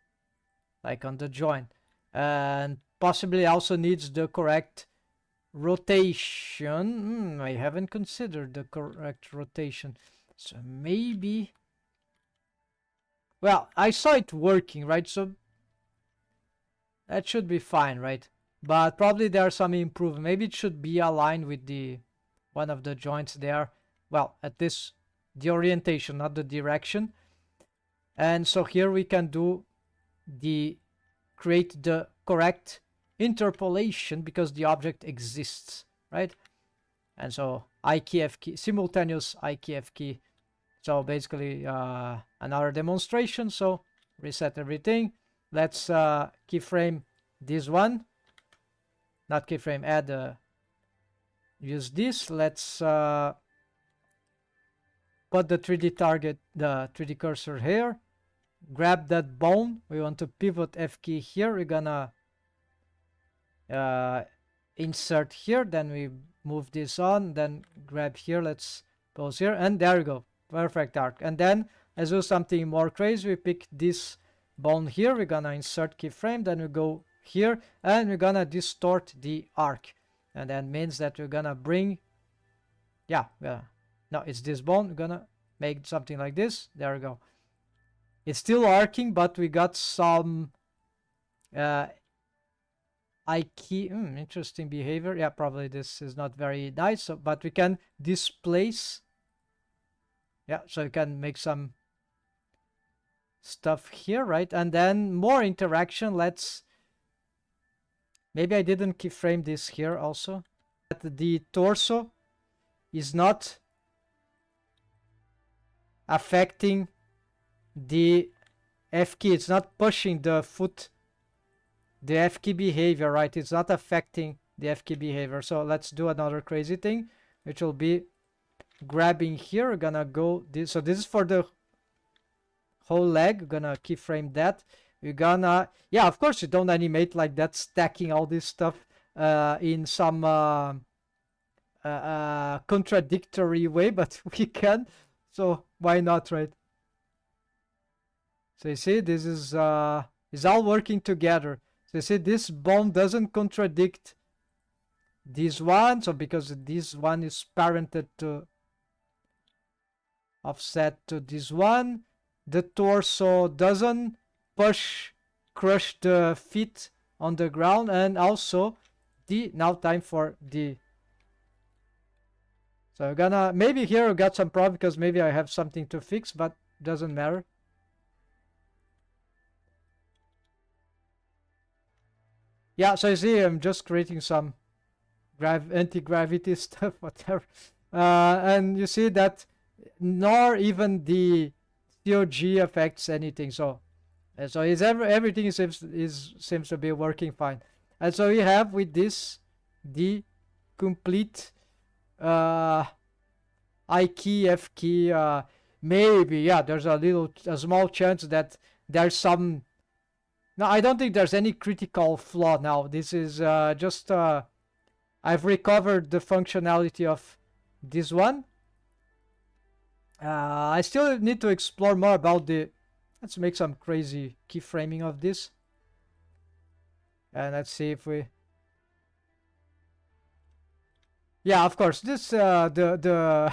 like on the joint, and possibly also needs the correct rotation. I haven't considered the correct rotation, so maybe, well, I saw it working, right? So that should be fine, right? But probably there are some improvement. Maybe it should be aligned with the one of the joints there. Well, at this, the orientation, not the direction. And so here we can do create the correct interpolation because the object exists, right? And so I key F key, simultaneous I key F key. So basically another demonstration. So reset everything. Let's keyframe this one. Not keyframe, add use this. Let's put the 3D target, the 3D cursor here, grab that bone. We want to pivot F key here. We're gonna insert here, then we move this on, then grab here, let's pause here, and there we go, perfect arc. And then let's do something more crazy. We pick this bone here, we're gonna insert keyframe, then we go here and we're gonna distort the arc, and that means that we're gonna bring, no, it's this bone. We're gonna make something like this. There we go. It's still arcing, but we got some interesting behavior. Yeah, probably this is not very nice, so, but we can displace. Yeah, so you can make some stuff here, right? And then more interaction. Maybe I didn't keyframe this here also. That the torso is not affecting the F key. It's not pushing the foot, the F key behavior, right? It's not affecting the F key behavior. So let's do another crazy thing, which will be grabbing here. We're gonna go this. So this is for the whole leg. We're gonna keyframe that. We're gonna, yeah, of course you don't animate like that, stacking all this stuff in some contradictory way, but we can. So why not, right? So you see, this is all working together. So you see, this bone doesn't contradict this one. So because this one is parented to offset to this one, the torso doesn't crush the feet on the ground, and also now time for the. So we're gonna, maybe here we got some problem because maybe I have something to fix, but doesn't matter. Yeah, so you see, I'm just creating some anti-gravity stuff, whatever. And you see that nor even the COG affects anything. So everything seems to be working fine. And so we have with this the complete I key, F key. Maybe, yeah, there's a small chance that there's some. No, I don't think there's any critical flaw now. This is just I've recovered the functionality of this one. I still need to explore more about the. Let's make some crazy keyframing of this, and let's see if we. Yeah, of course, this the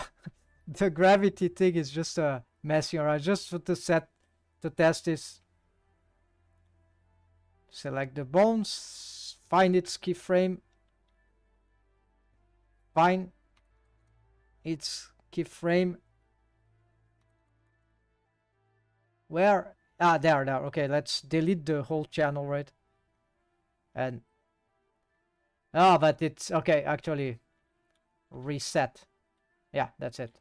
the gravity thing is just messing around, just to test this. Select the bones, find its keyframe, find its keyframe. Where? Ah, there. Okay, let's delete the whole channel, right? And but it's okay. Actually, reset. Yeah, that's it.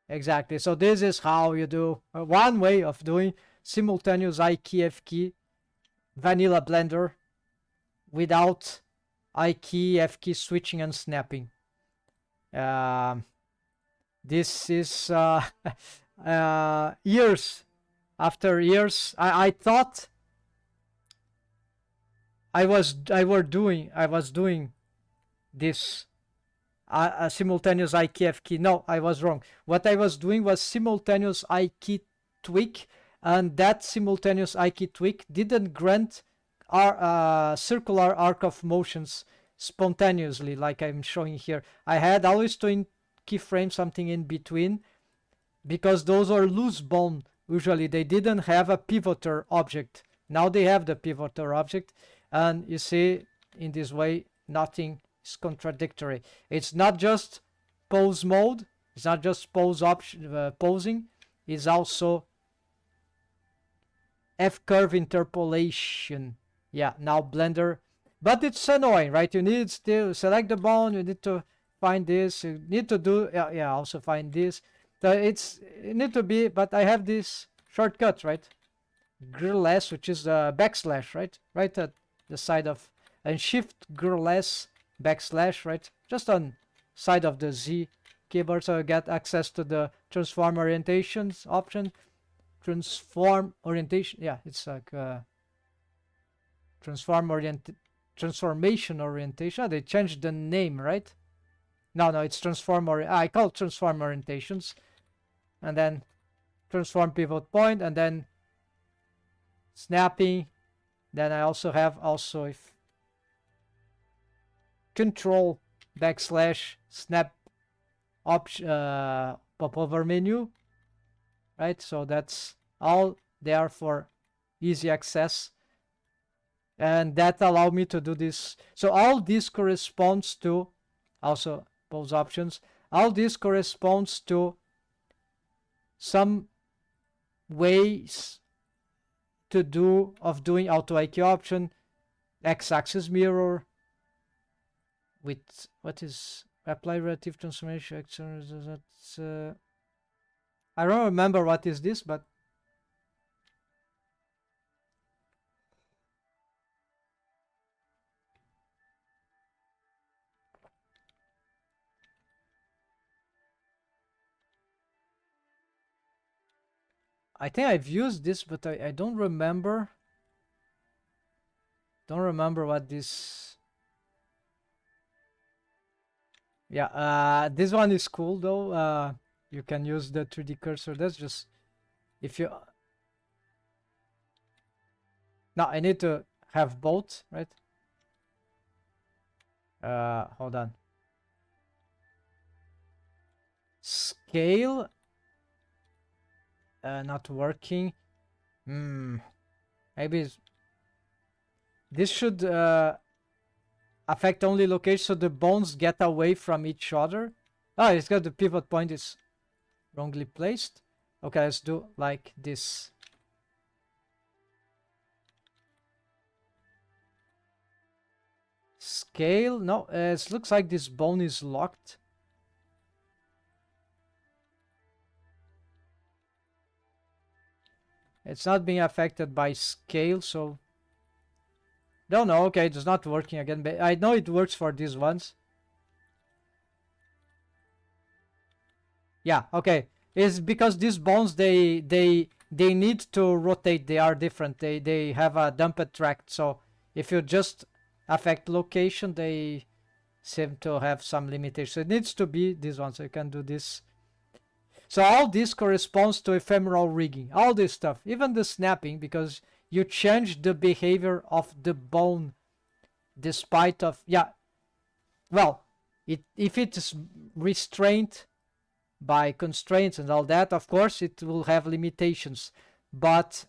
Exactly. So this is how you do one way of doing simultaneous I key, F key, vanilla Blender without I key, F key switching and snapping. This is years after years. I thought I was doing this simultaneous I key, F key. No, I was wrong. What I was doing was simultaneous I key tweak, and that simultaneous I key tweak didn't grant our circular arc of motions spontaneously, like I'm showing here. I had always to keyframe something in between, because those are loose bone. Usually they didn't have a pivoter object. Now they have the pivoter object, and you see, in this way nothing is contradictory. It's not just pose mode, it's not just pose option posing, it's also F-curve interpolation. Yeah, now Blender, but it's annoying, right? You need to select the bone, you need to find this, you need to do also find this. So it need to be, but I have this shortcut, right? Grill S, which is backslash, right at the side of, and shift grill S backslash, right, just on side of the Z keyboard, so I get access to the transform orientations option. Transform orientation, yeah, it's like transformation orientation. Oh, they changed the name, right? No, it's transform I call it transform orientations, and then transform pivot point, and then snapping. Then I also have if control / snap option popover menu, right? So that's all there for easy access, and that allow me to do this. So all this corresponds to also pose options. All this corresponds to some ways to doing auto IQ option, x-axis mirror with what is apply relative transformation. That's I don't remember what is this, but I think I've used this, but I don't remember. Don't remember what this. Yeah, this one is cool though. You can use the 3D cursor. That's just if you. Now I need to have both, right? Hold on. Scale. Not working. Maybe this should affect only location, so the bones get away from each other. Oh, it's got the pivot point is wrongly placed. Okay, let's do like this. Scale. No, it looks like this bone is locked. It's not being affected by scale, so don't know. Okay, it's not working again, but I know it works for these ones. Yeah, okay. It's because these bones they need to rotate. They are different. They have a dumped tract. So if you just affect location, they seem to have some limitations. It needs to be this one, so you can do this. So all this corresponds to ephemeral rigging, all this stuff, even the snapping, because you change the behavior of the bone despite of, yeah, well, if it is restrained by constraints and all that, of course it will have limitations, but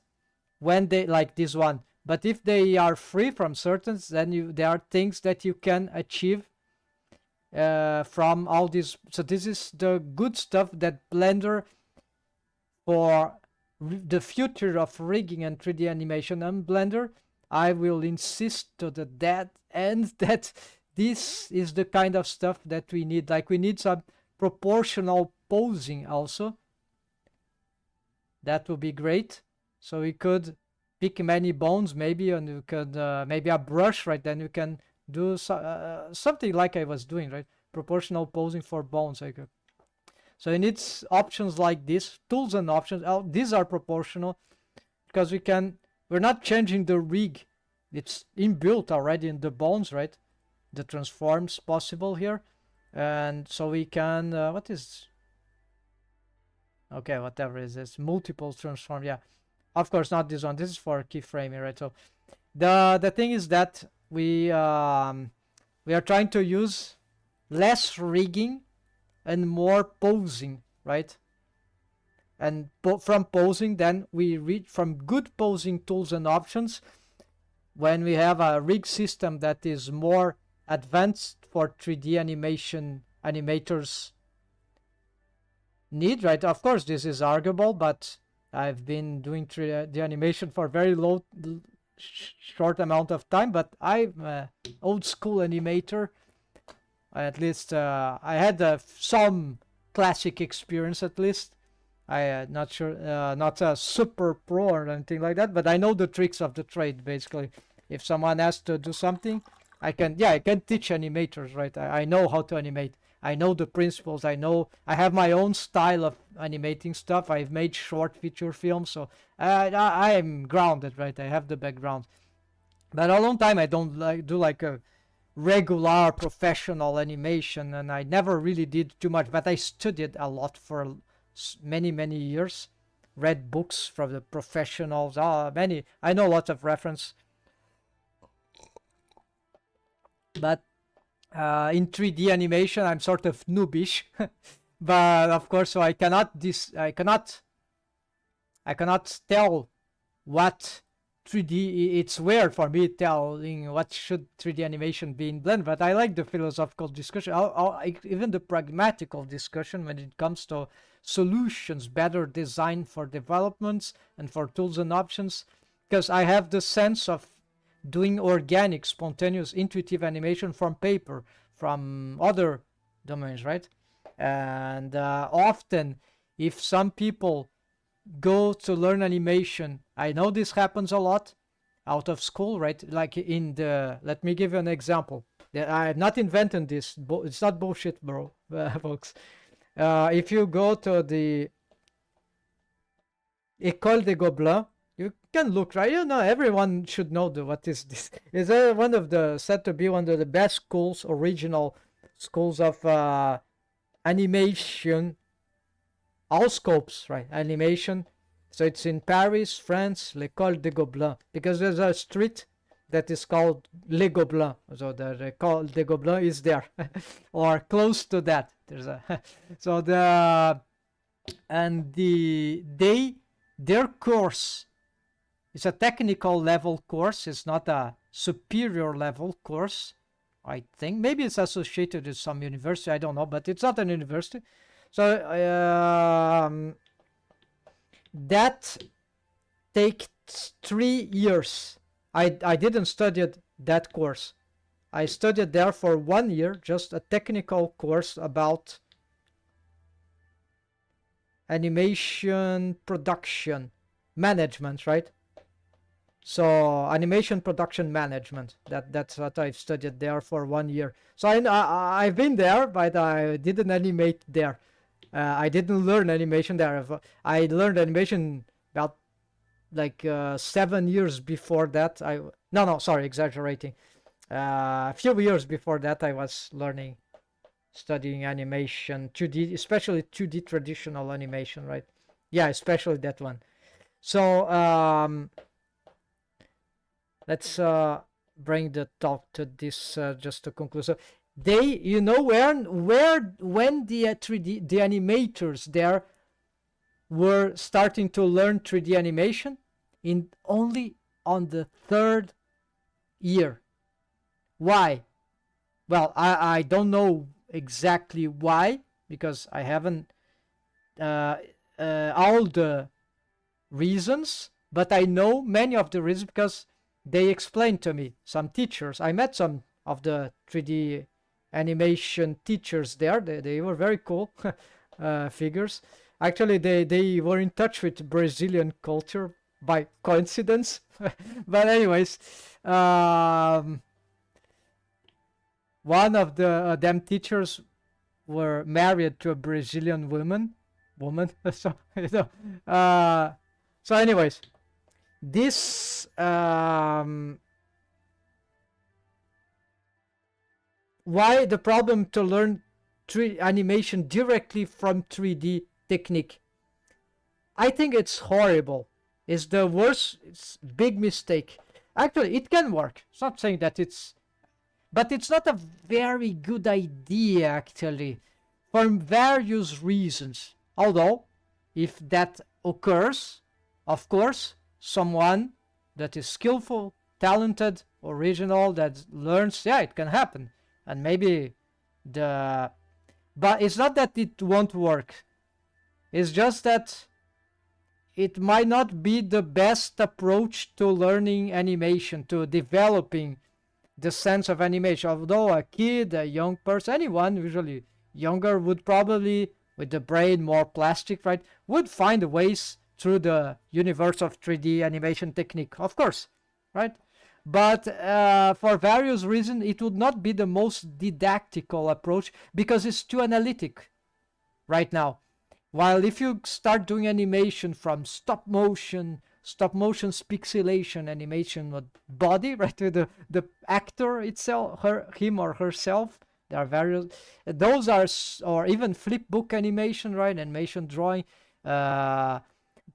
when they, like this one, but if they are free from certain, then there are things that you can achieve from all this. So this is the good stuff that Blender for the future of rigging and 3D animation and Blender. I will insist to that end that this is the kind of stuff that we need. Like we need some proportional posing also. That would be great. So we could pick many bones maybe, and you could maybe a brush, right? Then you can do something like I was doing, right? Proportional posing for bones. So you need options like this, tools and options. These are proportional because we're not changing the rig. It's inbuilt already in the bones, right? The transforms possible here. And so we can, what is, okay, whatever is this, multiple transform, yeah. Of course, not this one. This is for keyframing, right? So the thing is that we are trying to use less rigging and more posing, right? And from posing, then we read from good posing tools and options. When we have a rig system that is more advanced for 3D animation animators need, right? Of course, this is arguable, but I've been doing 3D animation for very short amount of time, but I'm an old school animator. At least I had some classic experience at least. Not sure, not a super pro or anything like that, but I know the tricks of the trade basically. If someone has to do something, I can teach animators, right? I know how to animate. I know the principles. I have my own style of animating stuff. I've made short feature films, so I am grounded, right? I have the background. But a long time I don't do like a regular professional animation, and I never really did too much. But I studied a lot for many years. Read books from the professionals. Many. I know lots of reference. But in 3D animation, I'm sort of noobish. But of course, so I cannot tell what 3D. It's weird for me telling what should 3D animation be in Blender, but I like the philosophical discussion, even the pragmatical discussion when it comes to solutions, better design for developments and for tools and options, because I have the sense of doing organic, spontaneous, intuitive animation from paper, from other domains, right? And often, if some people go to learn animation, I know this happens a lot out of school, right? Like let me give you an example. I have not invented this. It's not bullshit, bro, folks. If you go to the École des Gobelins, you can look, right? You know, everyone should know what is this. Is said to be one of the best schools, original schools of animation, all scopes, right? Animation. So it's in Paris, France, l'École des Gobelins, because there's a street that is called Les Gobelins. So the École des Gobelins is there, or close to that. There's a so their course is a technical level course. It's not a superior level course, I think. Maybe it's associated with some university, I don't know, but it's not an university. So that takes 3 years. I didn't study that course. I studied there for 1 year, just a technical course about animation production management, right? So animation production management, that's what I've studied there for 1 year. So I've been there, but I didn't animate there. I didn't learn animation there. I learned animation about like 7 years before that. Sorry, exaggerating. A few years before that, I was studying animation, 2D, especially 2D traditional animation, right? Yeah, especially that one. So let's bring the talk to this just to conclude. So when the 3D, the animators there were starting to learn 3D animation only on the 3rd year. Why? Well, I don't know exactly why, because I haven't all the reasons, but I know many of the reasons because they explained to me. Some teachers, I met some of the 3D animation teachers there. They were very cool figures. Actually, they were in touch with Brazilian culture by coincidence. But anyways, one of them teachers were married to a Brazilian woman. So so anyways, this why the problem to learn animation directly from 3D technique? I think it's horrible. It's the worst. It's big mistake. Actually, it can work. It's not saying that but it's not a very good idea, actually, for various reasons. Although, if that occurs, of course, someone that is skillful, talented, original, that learns, yeah, it can happen. And maybe but it's not that it won't work. It's just that it might not be the best approach to learning animation, to developing the sense of animation. Although a kid, a young person, anyone usually younger would probably, with the brain more plastic, right, would find ways through the universe of 3D animation technique, of course, right? But for various reasons, it would not be the most didactical approach because it's too analytic right now. While if you start doing animation from stop motion pixelation animation with body, right, with the actor itself, him or herself, there are various, those are, or even flip book animation, right, animation drawing,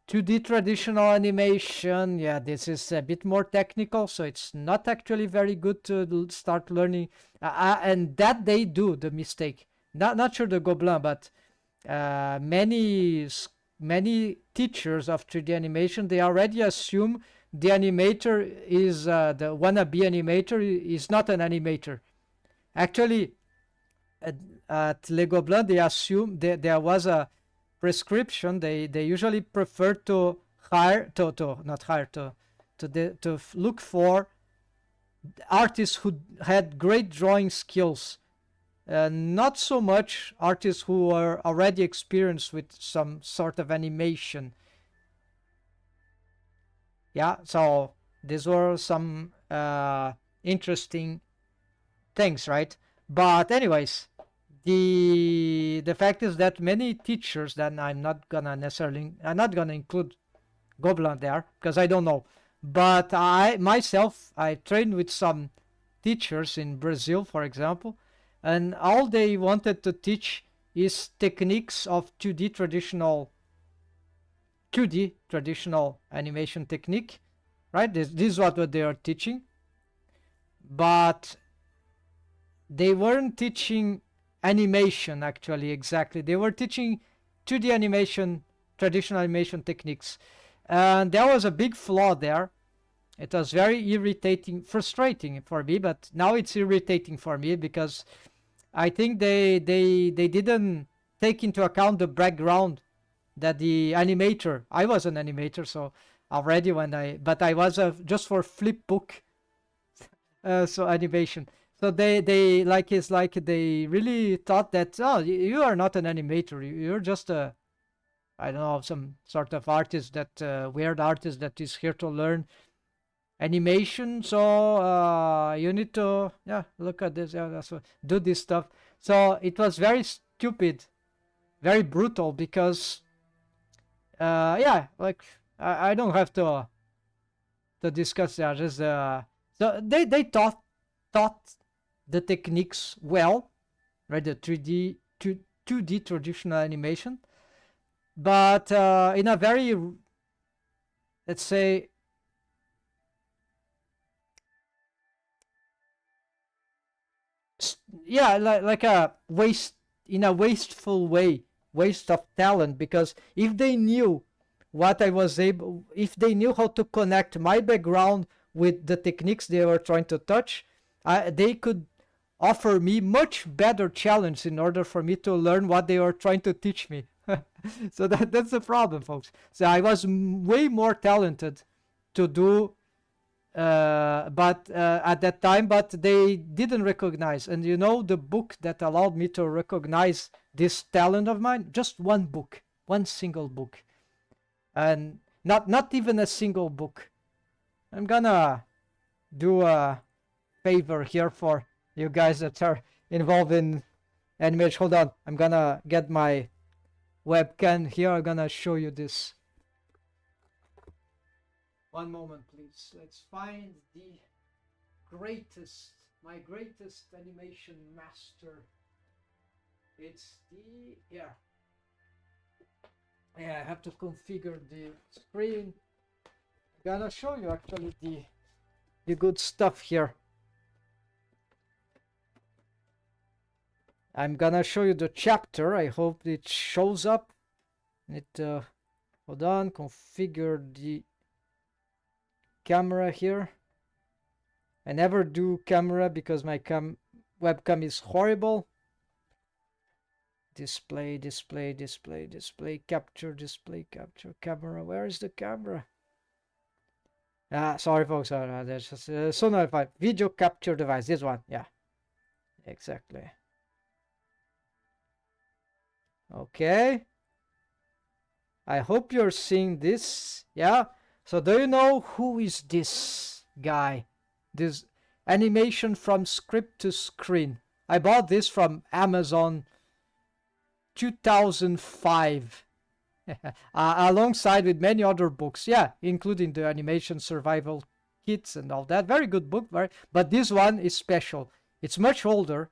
2D traditional animation, yeah, this is a bit more technical, so it's not actually very good to start learning, and that they do the mistake. Not sure the Gobelin, but many teachers of 3D animation, they already assume the animator is the wannabe animator is not an animator. Actually, at Le Gobelin, they assume there was a prescription. They usually prefer to look for artists who had great drawing skills. Not so much artists who are already experienced with some sort of animation. Yeah, so these were some interesting things, right? But anyways, the fact is that many teachers, then I'm not gonna include Gobelin there because I don't know. But I trained with some teachers in Brazil, for example, and all they wanted to teach is techniques of 2D traditional animation technique, right? This is what they are teaching, but they weren't teaching animation actually exactly. They were teaching 2D animation, traditional animation techniques, and there was a big flaw there. It was very frustrating for me, but now it's irritating for me because I think they didn't take into account the background that the animator. I was an animator, so already but I was just for flip book, so animation. So they they really thought that, oh, you are not an animator. You're just a, I don't know, some sort of artist, that weird artist that is here to learn animation. So you need to, yeah, look at this, yeah, do this stuff. So it was very stupid, very brutal because yeah, like I don't have to discuss that. Just so they taught the techniques well, right? The 2D traditional animation, but in a very, let's say, yeah, like a wasteful way, waste of talent. Because if they knew if they knew how to connect my background with the techniques they were trying to touch, they could offer me much better challenge in order for me to learn what they were trying to teach me. So that's the problem, folks. So I was way more talented to do but at that time, but they didn't recognize. And you know, the book that allowed me to recognize this talent of mine, just one book, one single book, and not even a single book. I'm gonna do a favor here for you guys that are involved in animation. Hold on, I'm gonna get my webcam here. I'm gonna show you this. One moment, please. Let's find my greatest animation master. It's yeah. Yeah, I have to configure the screen. I'm gonna show you actually the good stuff here. I'm gonna show you the chapter. I hope it shows up. Hold on, configure the camera here. I never do camera because my webcam is horrible. Display, capture, camera. Where is the camera? Sorry folks, there's just so notified. Video capture device, this one, yeah, exactly. Okay, I hope you're seeing this. Yeah, so do you know who is this guy? This animation from script to screen. I bought this from Amazon 2005. Alongside with many other books, yeah, including the animation survival kits and all that. Very good book, but this one is special. It's much older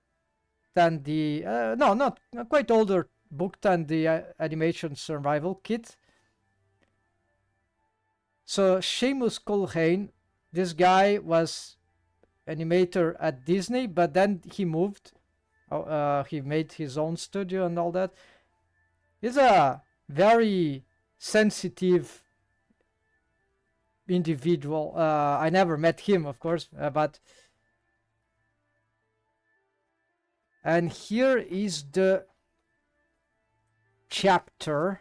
than the no, not quite older book than the animation survival kit. So Seamus Culhane, this guy was animator at Disney, but then he moved. He made his own studio and all that. He's a very sensitive individual. I never met him, of course, but and here is the chapter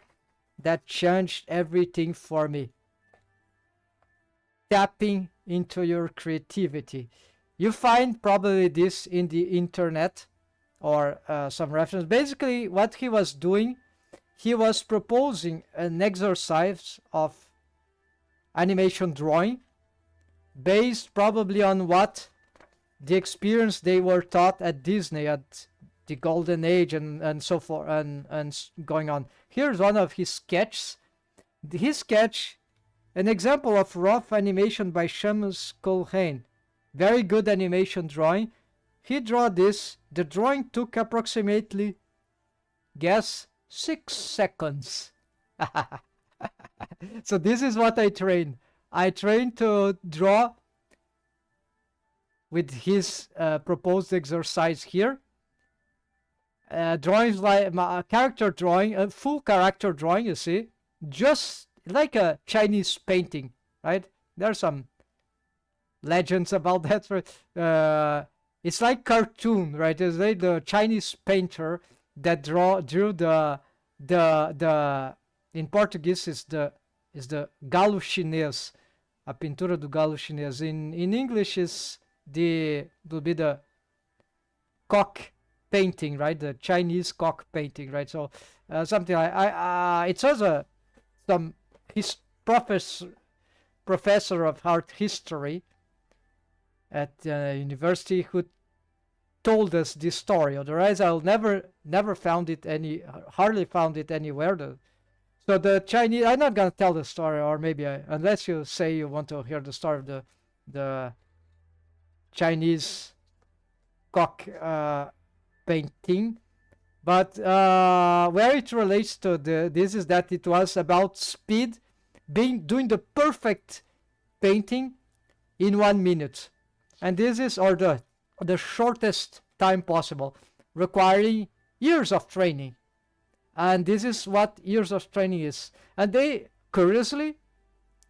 that changed everything for me. Tapping into your creativity. You find probably this in the internet or some reference. Basically, what he was doing, he was proposing an exercise of animation drawing based probably on what the experience they were taught at Disney at the golden age and so forth and going on. Here's one of his sketches. His sketch, an example of rough animation by Seamus Culhane. Very good animation drawing. He drew this. The drawing took approximately, guess, 6 seconds. So this is what I train. I train to draw with his proposed exercise here. Drawings like character drawing, a full character drawing, you see, just like a Chinese painting, right? There's some legends about that. It's like cartoon, right? It's like the Chinese painter that drew the in Portuguese is the galo chinês, a pintura do galo chinês. In English is will be the cock painting, right? The Chinese cock painting, right? So something like it says some his professor of art history at university who told us this story. Otherwise, I'll never found it hardly found it anywhere. So the Chinese, I'm not gonna tell the story, or maybe unless you say you want to hear the story of the Chinese cock painting. But where it relates to this is that it was about speed, doing the perfect painting in 1 minute, and this is the shortest time possible, requiring years of training. And this is what years of training is. And they curiously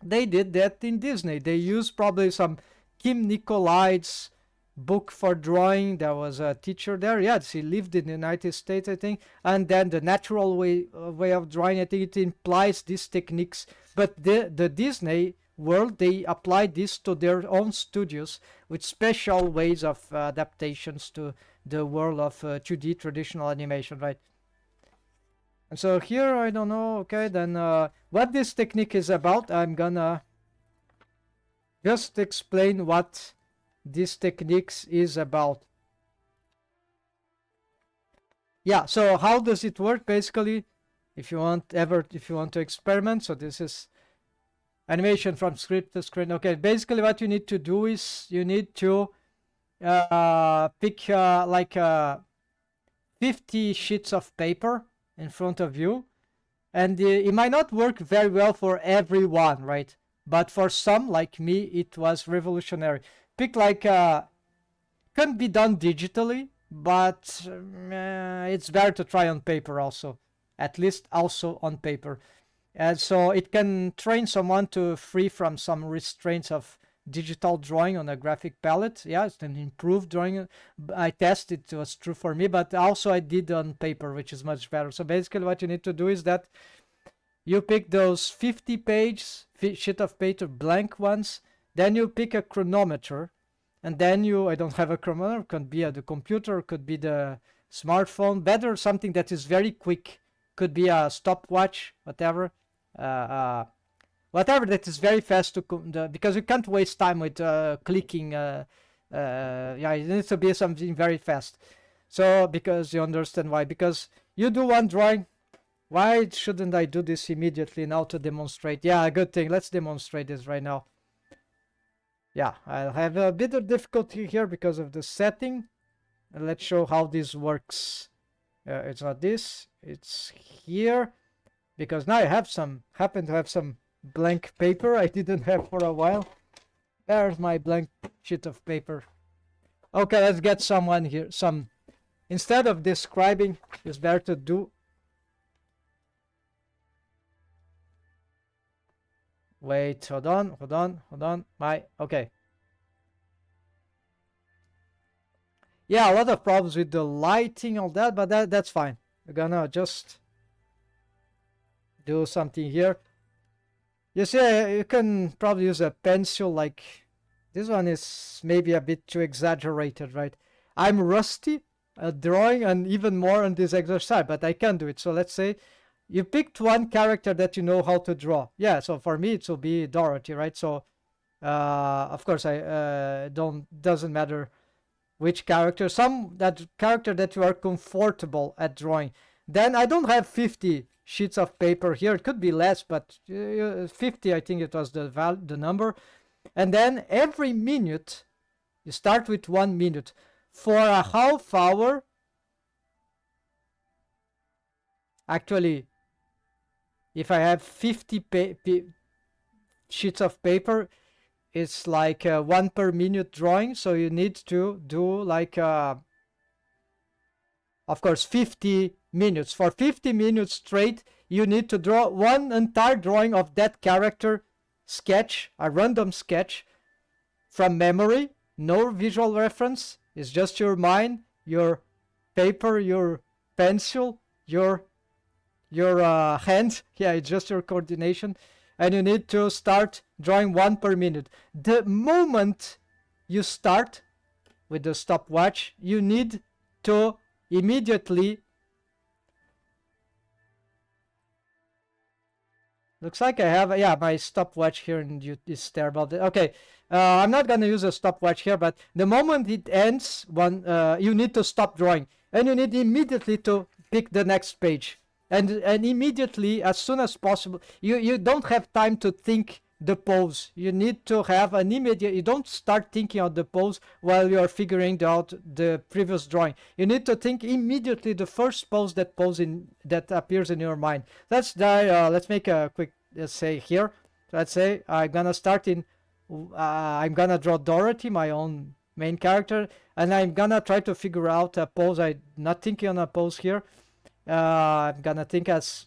did that in Disney. They used probably some Kim Nicolaide's book for drawing. There was a teacher there. Yes, he lived in the United States, I think. And then the natural way of drawing, I think it implies these techniques. But the Disney world, they applied this to their own studios with special ways of adaptations to the world of 2D traditional animation, right? And so here, I don't know, okay, then what this technique is about, I'm gonna just explain what this techniques is about. Yeah, so how does it work? Basically, if you want to experiment, so this is animation from script to screen. Okay, basically what you need to do is you need to pick like 50 sheets of paper in front of you, and it might not work very well for everyone, right? But for some, like me, it was revolutionary. Pick like can be done digitally, but it's better to try on paper also, at least also on paper. And so it can train someone to free from some restraints of digital drawing on a graphic palette. Yeah, it's an improved drawing. I tested, it was true for me, but also I did on paper, which is much better. So basically what you need to do is that you pick those 50 page sheet of paper, blank ones, then you pick a chronometer, and then I don't have a chronometer, could be the computer, could be the smartphone, better something that is very quick, could be a stopwatch, whatever, whatever that is very fast to because you can't waste time with clicking. Yeah, it needs to be something very fast. So because you understand why, because you do one drawing. Why shouldn't I do this immediately now to demonstrate? Yeah, good thing. Let's demonstrate this right now. Yeah, I'll have a bit of difficulty here because of the setting. And let's show how this works. It's not this, it's here. Because now I happen to have some blank paper I didn't have for a while. There's my blank sheet of paper. Okay, let's get someone here. Instead of describing, it's better to do. Wait, hold on. Okay. Yeah, a lot of problems with the lighting, all that, but that's fine. We're gonna just do something here. You see, you can probably use a pencil. Like this one is maybe a bit too exaggerated, right? I'm rusty at drawing and even more on this exercise, but I can do it. So let's say you picked one character that you know how to draw. Yeah, so for me it will be Dorothy, right? So of course I doesn't matter which character, that character that you are comfortable at drawing. Then I don't have 50 sheets of paper here. It could be less, but 50 I think it was the number. And then every minute you start with 1 minute for a half hour. Actually, if I have 50 sheets of paper, it's like 1 per minute drawing. So you need to do like of course 50 minutes. For 50 minutes straight you need to draw one entire drawing of that character sketch, a random sketch from memory, no visual reference. It's just your mind, your paper, your pencil, your hand. Yeah, it's just your coordination. And you need to start drawing 1 per minute. The moment you start with the stopwatch, you need to immediately. Looks like I have, yeah, my stopwatch here and is terrible. Okay, I'm not gonna use a stopwatch here, but the moment it ends, you need to stop drawing, and you need immediately to pick the next page. And immediately, as soon as possible, you don't have time to think the pose. You need to have an immediate, you don't start thinking of the pose while you are figuring out the previous drawing. You need to think immediately the first pose that appears in your mind. Let's make a quick, let's say here, let's say I'm gonna start I'm gonna draw Dorothy, my own main character, and I'm gonna try to figure out a pose. I'm not thinking on a pose here. I'm gonna think as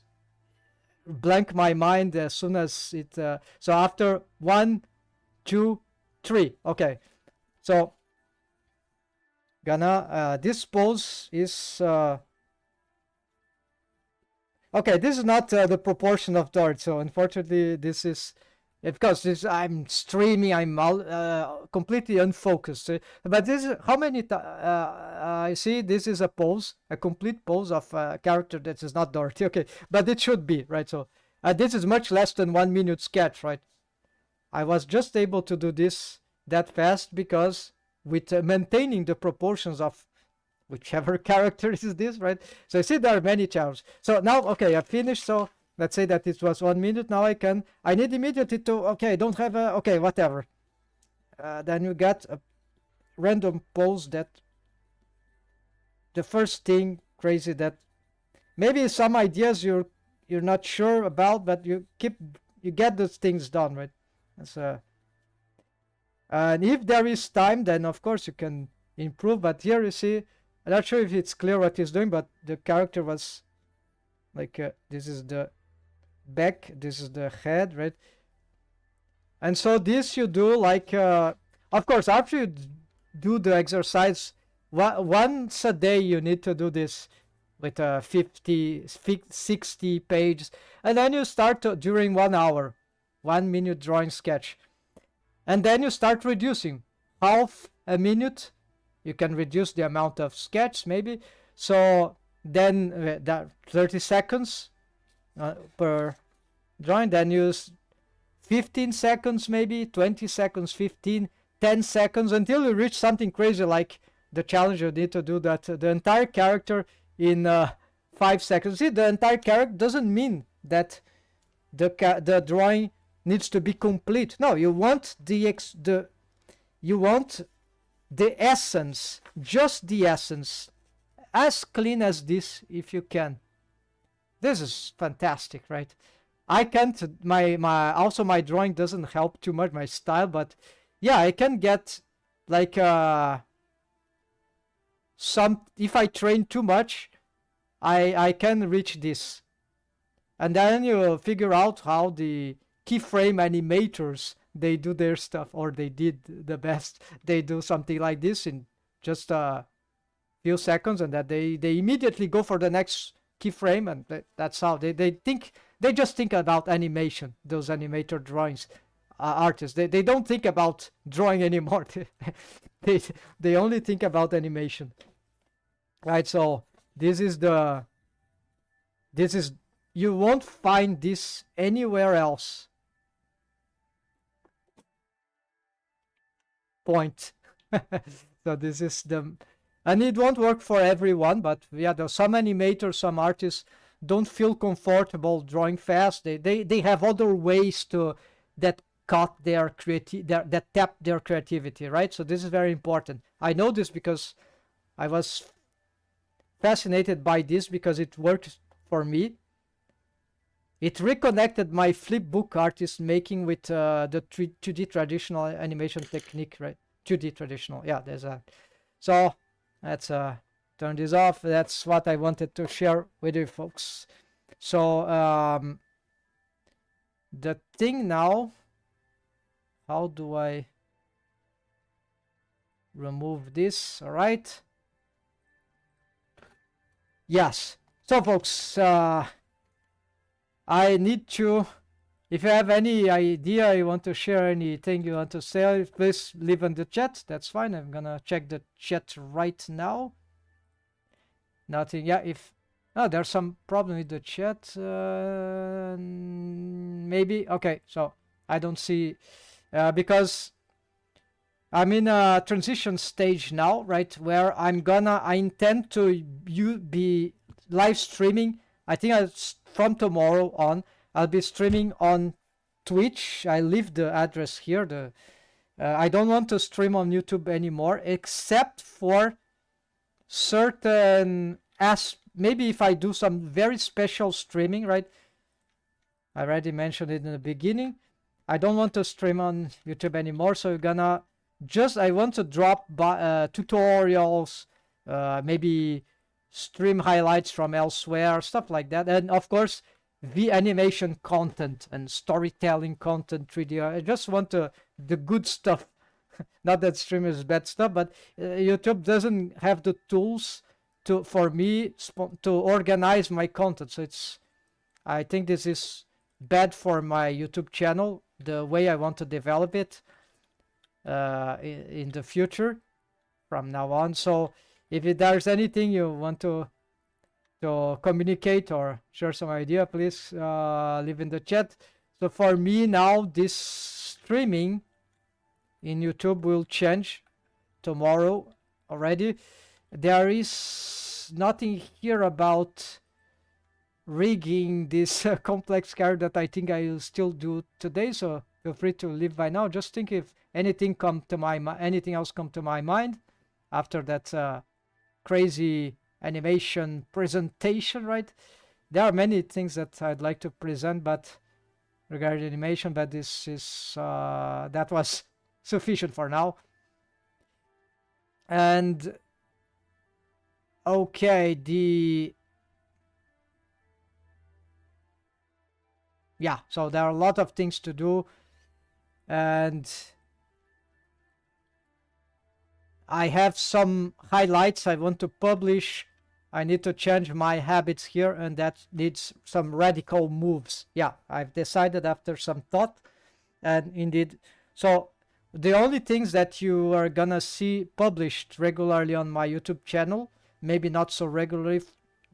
blank my mind as soon as it so after 1, 2, 3. Okay, so gonna this pose is okay, this is not the proportion of Dorothy, so unfortunately this is because I'm streaming, I'm completely unfocused. But this is how many I see this is a pose, a complete pose of a character that is not Dorothy. Okay, but it should be, right? So this is much less than 1 minute sketch, right? I was just able to do this that fast because with maintaining the proportions of whichever character is this, right? So you see there are many challenges. So now, okay, I finished. So let's say that it was 1 minute. Now I need immediately to, okay, I don't have a, okay, whatever. Then you get a random pose that the first thing crazy that maybe some ideas you're not sure about, but you get those things done, right? That's and if there is time, then of course you can improve. But here you see, I'm not sure if it's clear what he's doing, but the character was like this is the back, this is the head, right? And so this you do like of course after you do the exercise once a day, you need to do this with 60 pages, and then you start during 1 hour, 1 minute drawing sketch, and then you start reducing half a minute. You can reduce the amount of sketch maybe, so then that 30 seconds per drawing. Then you 15 seconds, maybe 20 seconds, 15, 10 seconds, until you reach something crazy like the challenge you need to do that the entire character in 5 seconds. See, the entire character doesn't mean that the drawing needs to be complete. No, you want you want the essence, just the essence, as clean as this if you can. This is fantastic, right? I can't, also my drawing doesn't help too much, my style, but yeah, I can get like if I train too much, I can reach this. And then you figure out how the keyframe animators, they do their stuff, or they did the best. They do something like this in just a few seconds, and that they immediately go for the next keyframe, and that's how they just think about animation, those animator drawings artists. They don't think about drawing anymore. They only think about animation, right? So this is you won't find this anywhere else. Point. So this is and it won't work for everyone, but yeah, there's some animators, some artists don't feel comfortable drawing fast. They have other ways that cut their that tap their creativity, right? So this is very important. I know this because I was fascinated by this, because it worked for me. It reconnected my flipbook artist making with the 2D traditional animation technique, right? 2D traditional, yeah, there's a. So let's turn this off. That's what I wanted to share with you folks. So the thing now, how do I remove this? All right. Yes. So folks, I need to, if you have any idea, you want to share anything you want to say, please leave in the chat. That's fine. I'm gonna check the chat right now. Nothing. Yeah, there's some problem with the chat. Maybe. Okay, so I don't see, because I'm in a transition stage now, right? Where I intend to be live streaming. I think from tomorrow on, I'll be streaming on Twitch. I leave the address here. I don't want to stream on YouTube anymore, except for certain maybe if I do some very special streaming, right? I already mentioned it in the beginning. I don't want to stream on YouTube anymore, so I want to drop tutorials, maybe stream highlights from elsewhere, stuff like that. And of course, the animation content and storytelling content, 3D. I just want the good stuff. Not that stream is bad stuff, but YouTube doesn't have the tools for me to organize my content. So I think this is bad for my YouTube channel, the way I want to develop it in the future from now on. So if there's anything you want to communicate or share some idea, please leave in the chat. So for me now, this streaming in YouTube will change tomorrow already. There is nothing here about rigging this complex character that I think I will still do today, so feel free to leave by now. Just think if anything else come to my mind after that crazy animation presentation, right? There are many things that I'd like to present, but regarding animation, but this is that was sufficient for now. And okay, yeah, so there are a lot of things to do, and I have some highlights I want to publish. I need to change my habits here, and that needs some radical moves. Yeah, I've decided after some thought, and indeed, so the only things that you are gonna see published regularly on my YouTube channel, maybe not so regularly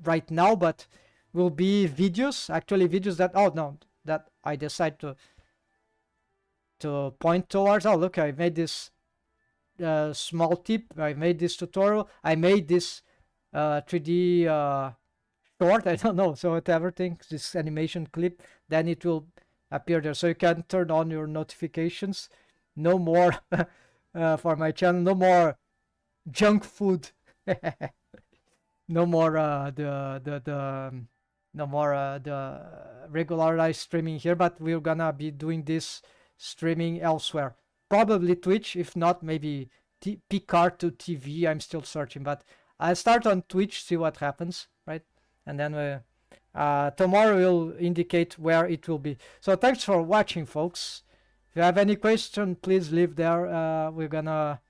right now, but will be videos, actually videos that, that I decide to to point towards. Oh, look, I made this small tip. I made this tutorial. I made this 3D short. I don't know. So whatever thing, this animation clip, then it will appear there. So you can turn on your notifications. No more for my channel. No more junk food. No more no more the regular live streaming here, but we're gonna be doing this streaming elsewhere. Probably Twitch, if not, maybe Picard to TV. I'm still searching, but I'll start on Twitch, see what happens, right? And then tomorrow will indicate where it will be. So thanks for watching, folks. If you have any question, please leave there. We're gonna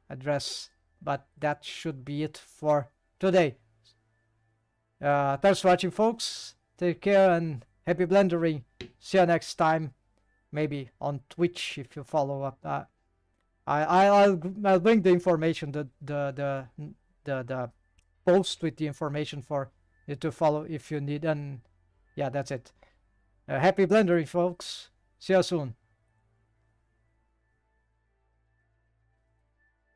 address, but that should be it for today. Thanks for watching, folks. Take care and happy blendering. See you next time, maybe on Twitch if you follow up. I'll bring the information, the post with the information for you to follow if you need. And yeah, that's it. Happy blendering, folks. See you soon.